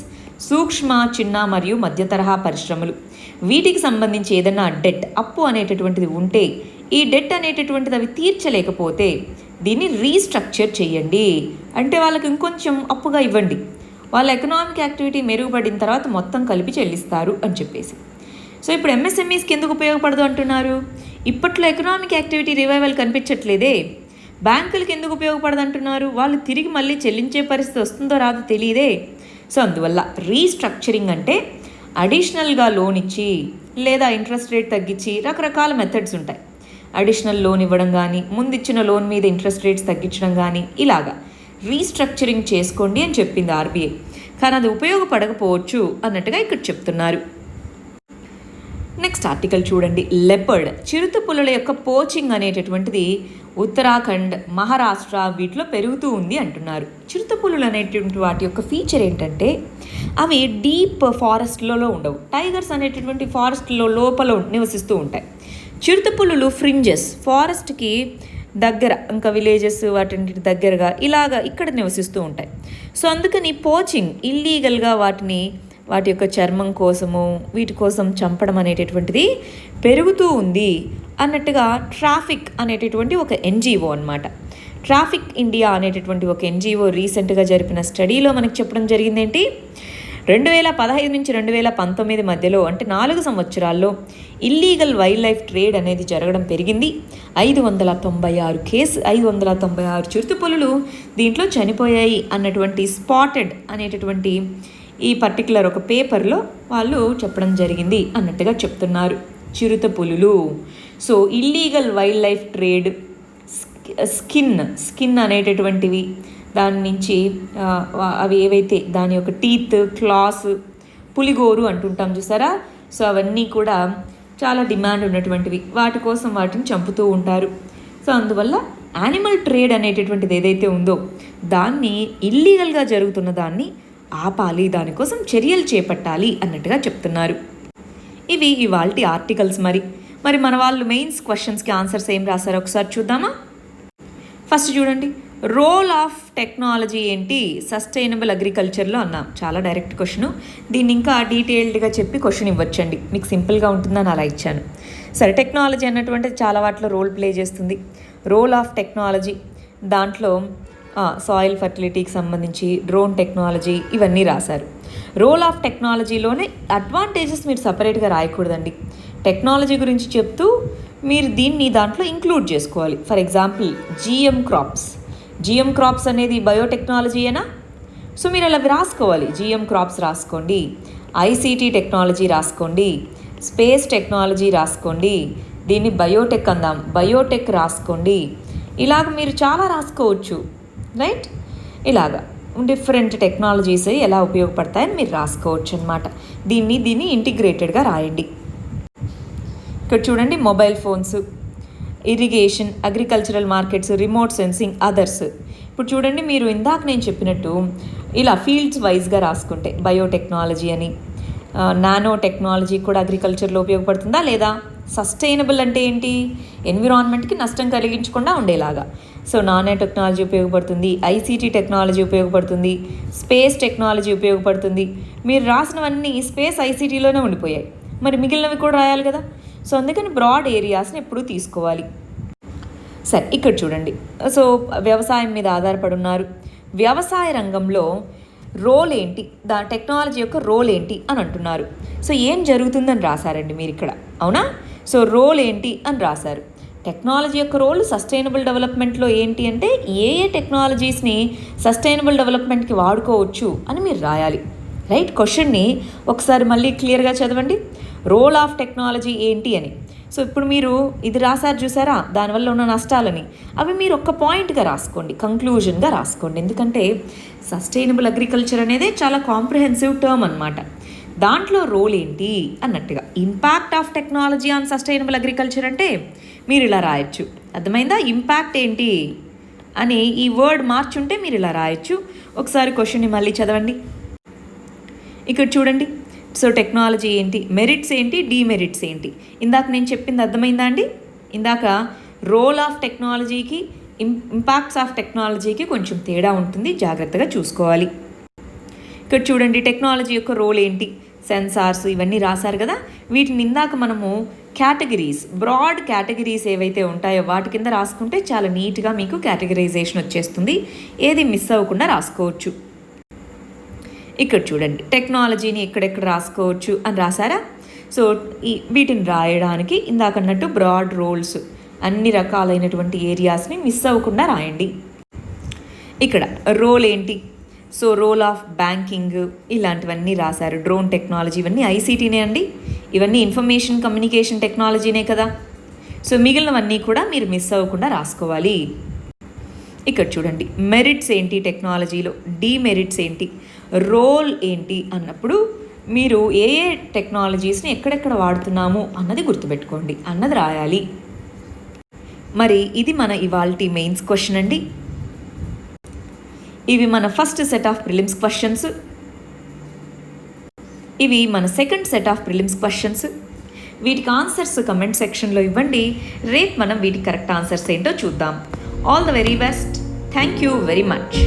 సూక్ష్మ, చిన్న మరియు మధ్య తరహా పరిశ్రమలు, వీటికి సంబంధించి ఏదైనా డెట్, అప్పు అనేటటువంటిది ఉంటే ఈ డెట్ అనేటటువంటిది అవి తీర్చలేకపోతే దీన్ని రీస్ట్రక్చర్ చేయండి. అంటే వాళ్ళకి ఇంకొంచెం అప్పుగా ఇవ్వండి, వాళ్ళ ఎకనామిక్ యాక్టివిటీ మెరుగుపడిన తర్వాత మొత్తం కలిపి చెల్లిస్తారు అని చెప్పేసి. సో ఇప్పుడు ఎంఎస్ఎంఈస్కి ఎందుకు ఉపయోగపడదు అంటున్నారు? ఇప్పట్లో ఎకనామిక్ యాక్టివిటీ రివైవల్ కనిపించట్లేదే. బ్యాంకులకి ఎందుకు ఉపయోగపడదు అంటున్నారు? వాళ్ళు తిరిగి మళ్ళీ చెల్లించే పరిస్థితి వస్తుందో రాదో తెలియదే. సో అందువల్ల రీస్ట్రక్చరింగ్ అంటే అడిషనల్గా లోన్ ఇచ్చి లేదా ఇంట్రెస్ట్ రేట్ తగ్గించి రకరకాల మెథడ్స్ ఉంటాయి. అడిషనల్ లోన్ ఇవ్వడం కానీ, ముందిచ్చిన లోన్ మీద ఇంట్రెస్ట్ రేట్స్ తగ్గించడం కానీ, ఇలాగా రీస్ట్రక్చరింగ్ చేసుకోండి అని చెప్పింది ఆర్బీఐ. కానీ అది ఉపయోగపడకపోవచ్చు అన్నట్టుగా ఇక్కడ చెప్తున్నారు. నెక్స్ట్ ఆర్టికల్ చూడండి, లెపర్డ్, చిరుత పులుల యొక్క పోచింగ్ అనేటటువంటిది ఉత్తరాఖండ్, మహారాష్ట్ర వీటిలో పెరుగుతూ ఉంది అంటున్నారు. చిరుత పులులు అనేటువంటి వాటి యొక్క ఫీచర్ ఏంటంటే అవి డీప్ ఫారెస్ట్లలో ఉండవు. టైగర్స్ అనేటటువంటి ఫారెస్ట్లో లోపల నివసిస్తూ ఉంటాయి. చిరుత పులులు ఫ్రింజెస్, ఫారెస్ట్కి దగ్గర, ఇంకా విలేజెస్ వాటి దగ్గరగా ఇలాగా ఇక్కడ నివసిస్తూ ఉంటాయి. సో అందుకని పోచింగ్, ఇల్లీగల్గా వాటి యొక్క చర్మం కోసము వీటి కోసం చంపడం అనేటటువంటిది పెరుగుతూ ఉంది. అన్నట్టుగా ట్రాఫిక్ అనేటటువంటి ఒక ఎన్జిఓ అనమాట. ట్రాఫిక్ ఇండియా అనేటటువంటి ఒక ఎన్జిఓ రీసెంట్గా జరిపిన స్టడీలో మనకు చెప్పడం జరిగిందేంటి, 2015 నుంచి 2019 మధ్యలో అంటే 4 సంవత్సరాల్లో ఇల్లీగల్ వైల్డ్ లైఫ్ ట్రేడ్ అనేది జరగడం పెరిగింది. 596 చిరుతపులులు దీంట్లో చనిపోయాయి అన్నటువంటి స్పాటెడ్ అనేటటువంటి ఈ పర్టికులర్ ఒక పేపర్లో వాళ్ళు చెప్పడం జరిగింది అన్నట్టుగా చెప్తున్నారు. చిరుతపులులు, so illegal wildlife trade, skin అనేటటువంటివి, దాని నుంచి అవి ఏవైతే దాని యొక్క టీత్, క్లాస్, పులిగోరు అంటుంటాం చూసారా, సో అవన్నీ కూడా చాలా డిమాండ్ ఉన్నటువంటివి, వాటి కోసం వాటిని చంపుతూ ఉంటారు. సో అందువల్ల యానిమల్ ట్రేడ్ అనేటటువంటిది ఏదైతే ఉందో దాన్ని ఇల్లీగల్గా జరుగుతున్న దాన్ని ఆపాలి, దానికోసం చర్యలు చేపట్టాలి అన్నట్టుగా చెప్తున్నారు. ఇవి ఇవాల్టి ఆర్టికల్స్. మరి మన వాళ్ళు మెయిన్స్ క్వశ్చన్స్కి ఆన్సర్స్ ఏం రాశారో ఒకసారి చూద్దామా. ఫస్ట్ చూడండి, రోల్ ఆఫ్ టెక్నాలజీ ఏంటి సస్టైనబుల్ అగ్రికల్చర్లో అన్నాం. చాలా డైరెక్ట్ క్వశ్చను, దీన్ని ఇంకా డీటెయిల్డ్గా చెప్పి క్వశ్చన్ ఇవ్వచ్చండి, మీకు సింపుల్గా ఉంటుందని అలా ఇచ్చాను. సరే, టెక్నాలజీ అన్నటువంటిది చాలా వాటిలో రోల్ ప్లే చేస్తుంది. రోల్ ఆఫ్ టెక్నాలజీ దాంట్లో సాయిల్ ఫర్టిలిటీకి సంబంధించి డ్రోన్ టెక్నాలజీ ఇవన్నీ రాశారు. రోల్ ఆఫ్ టెక్నాలజీలోనే అడ్వాంటేజెస్ మీరు సపరేట్గా రాయకూడదండి, టెక్నాలజీ గురించి చెప్తూ మీరు దీన్ని దాంట్లో ఇంక్లూడ్ చేసుకోవాలి. ఫర్ ఎగ్జాంపుల్ జిఎం క్రాప్స్ అనేది బయోటెక్నాలజీయేనా, సో మీరు అలా రాసుకోవాలి. జిఎం క్రాప్స్ రాసుకోండి, ఐసీటీ టెక్నాలజీ రాసుకోండి, స్పేస్ టెక్నాలజీ రాసుకోండి, దీన్ని బయోటెక్ అందాం, బయోటెక్ రాసుకోండి. ఇలాగ మీరు చాలా రాసుకోవచ్చు, రైట్. ఇలాగా డిఫరెంట్ టెక్నాలజీస్ ఎలా ఉపయోగపడతాయని మీరు రాసుకోవచ్చు అనమాట. దీన్ని ఇంటిగ్రేటెడ్గా రాయండి. ఇక్కడ చూడండి, mobile phones, irrigation, agricultural markets, remote sensing, others. ఇప్పుడు చూడండి, మీరు ఇందాక నేను చెప్పినట్టు ఇలా ఫీల్డ్స్ వైజ్గా రాసుకుంటే బయోటెక్నాలజీ అని, నానో టెక్నాలజీ కూడా అగ్రికల్చర్లో ఉపయోగపడుతుందా లేదా, సస్టైనబుల్ అంటే ఏంటి, ఎన్విరాన్మెంట్కి నష్టం కలిగించకుండా ఉండేలాగా, సో నానో టెక్నాలజీ ఉపయోగపడుతుంది, ఐసీటీ టెక్నాలజీ ఉపయోగపడుతుంది, స్పేస్ టెక్నాలజీ ఉపయోగపడుతుంది. మీరు రాసినవన్నీ స్పేస్ ఐసీటీలోనే ఉండిపోయాయి, మరి మిగిలినవి కూడా రాయాలి కదా, సో అందుకని బ్రాడ్ ఏరియాస్ని ఎప్పుడూ తీసుకోవాలి. సరే, ఇక్కడ చూడండి, సో వ్యవసాయం మీద ఆధారపడి ఉన్నారు. వ్యవసాయ రంగంలో రోల్ ఏంటి, టెక్నాలజీ యొక్క రోల్ ఏంటి అని అంటున్నారు. సో ఏం జరుగుతుందని రాశారండి మీరు ఇక్కడ, అవునా. సో రోల్ ఏంటి అని రాశారు. టెక్నాలజీ యొక్క రోల్ సస్టైనబుల్ డెవలప్మెంట్లో ఏంటి అంటే ఏ టెక్నాలజీస్ని సస్టైనబుల్ డెవలప్మెంట్కి వాడుకోవచ్చు అని మీరు రాయాలి, రైట్. క్వశ్చన్ని ఒకసారి మళ్ళీ క్లియర్గా చదవండి, రోల్ ఆఫ్ టెక్నాలజీ ఏంటి అని. సో ఇప్పుడు మీరు ఇది రాశారు చూసారా, దానివల్ల ఉన్న నష్టాలని, అవి మీరు ఒక్క పాయింట్గా రాసుకోండి, కంక్లూజన్గా రాసుకోండి. ఎందుకంటే సస్టైనబుల్ అగ్రికల్చర్ అనేది చాలా కాంప్రిహెన్సివ్ టర్మ్ అనమాట. దాంట్లో రోల్ ఏంటి అన్నట్టుగా, impact of technology on sustainable agriculture అంటే మీరు ఇలా రాయొచ్చు, అర్థమైందా. ఇంపాక్ట్ ఏంటి అని ఈ వర్డ్ మార్చుంటే మీరు ఇలా రాయొచ్చు. ఒకసారి క్వశ్చన్ని మళ్ళీ చదవండి. ఇక్కడ చూడండి, సో టెక్నాలజీ ఏంటి, మెరిట్స్ ఏంటి, డీమెరిట్స్ ఏంటి, ఇందాక నేను చెప్పింది అర్థమైందా అండి. ఇందాక రోల్ ఆఫ్ టెక్నాలజీకి ఇంపాక్ట్స్ ఆఫ్ టెక్నాలజీకి కొంచెం తేడా ఉంటుంది, జాగ్రత్తగా చూసుకోవాలి. ఇక్కడ చూడండి, టెక్నాలజీ యొక్క రోల్ ఏంటి, సెన్సార్స్ ఇవన్నీ రాశారు కదా, వీటిని ఇందాక మనము కేటగిరీస్, బ్రాడ్ కేటగిరీస్ ఏవైతే ఉంటాయో వాటి కింద రాసుకుంటే చాలా నీట్గా మీకు కేటగరైజేషన్ వచ్చేస్తుంది, ఏది మిస్ అవ్వకుండా రాసుకోవచ్చు. ఇక్కడ చూడండి, టెక్నాలజీని ఎక్కడెక్కడ రాసుకోవచ్చు అని రాశారా. సో వీటిని రాయడానికి ఇందాకన్నట్టు బ్రాడ్ రోల్స్, అన్ని రకాలైనటువంటి ఏరియాస్ని మిస్ అవ్వకుండా రాయండి. ఇక్కడ రోల్ ఏంటి, సో రోల్ ఆఫ్ బ్యాంకింగ్ ఇలాంటివన్నీ రాశారు. డ్రోన్ టెక్నాలజీ ఇవన్నీ ఐసీటీనే అండి, ఇవన్నీ ఇన్ఫర్మేషన్ కమ్యూనికేషన్ టెక్నాలజీనే కదా. సో మిగిలినవన్నీ కూడా మీరు మిస్ అవ్వకుండా రాసుకోవాలి. ఇక్కడ చూడండి, మెరిట్స్ ఏంటి టెక్నాలజీలో, డీమెరిట్స్ ఏంటి, రోల్ ఏంటి అన్నప్పుడు మీరు ఏ టెక్నాలజీస్ని ఎక్కడెక్కడ వాడుతున్నాము అన్నది గుర్తుపెట్టుకోండి అన్నది రాయాలి. మరి ఇది మన ఇవాల్టి మెయిన్స్ క్వశ్చన్ అండి. ఇవి మన first set of prelims questions, ఇవి మన second set of prelims questions. వీటికి ఆన్సర్స్ కమెంట్ సెక్షన్లో ఇవ్వండి, రేపు మనం వీటికి కరెక్ట్ ఆన్సర్స్ ఏంటో చూద్దాం. All the very best, thank you very much.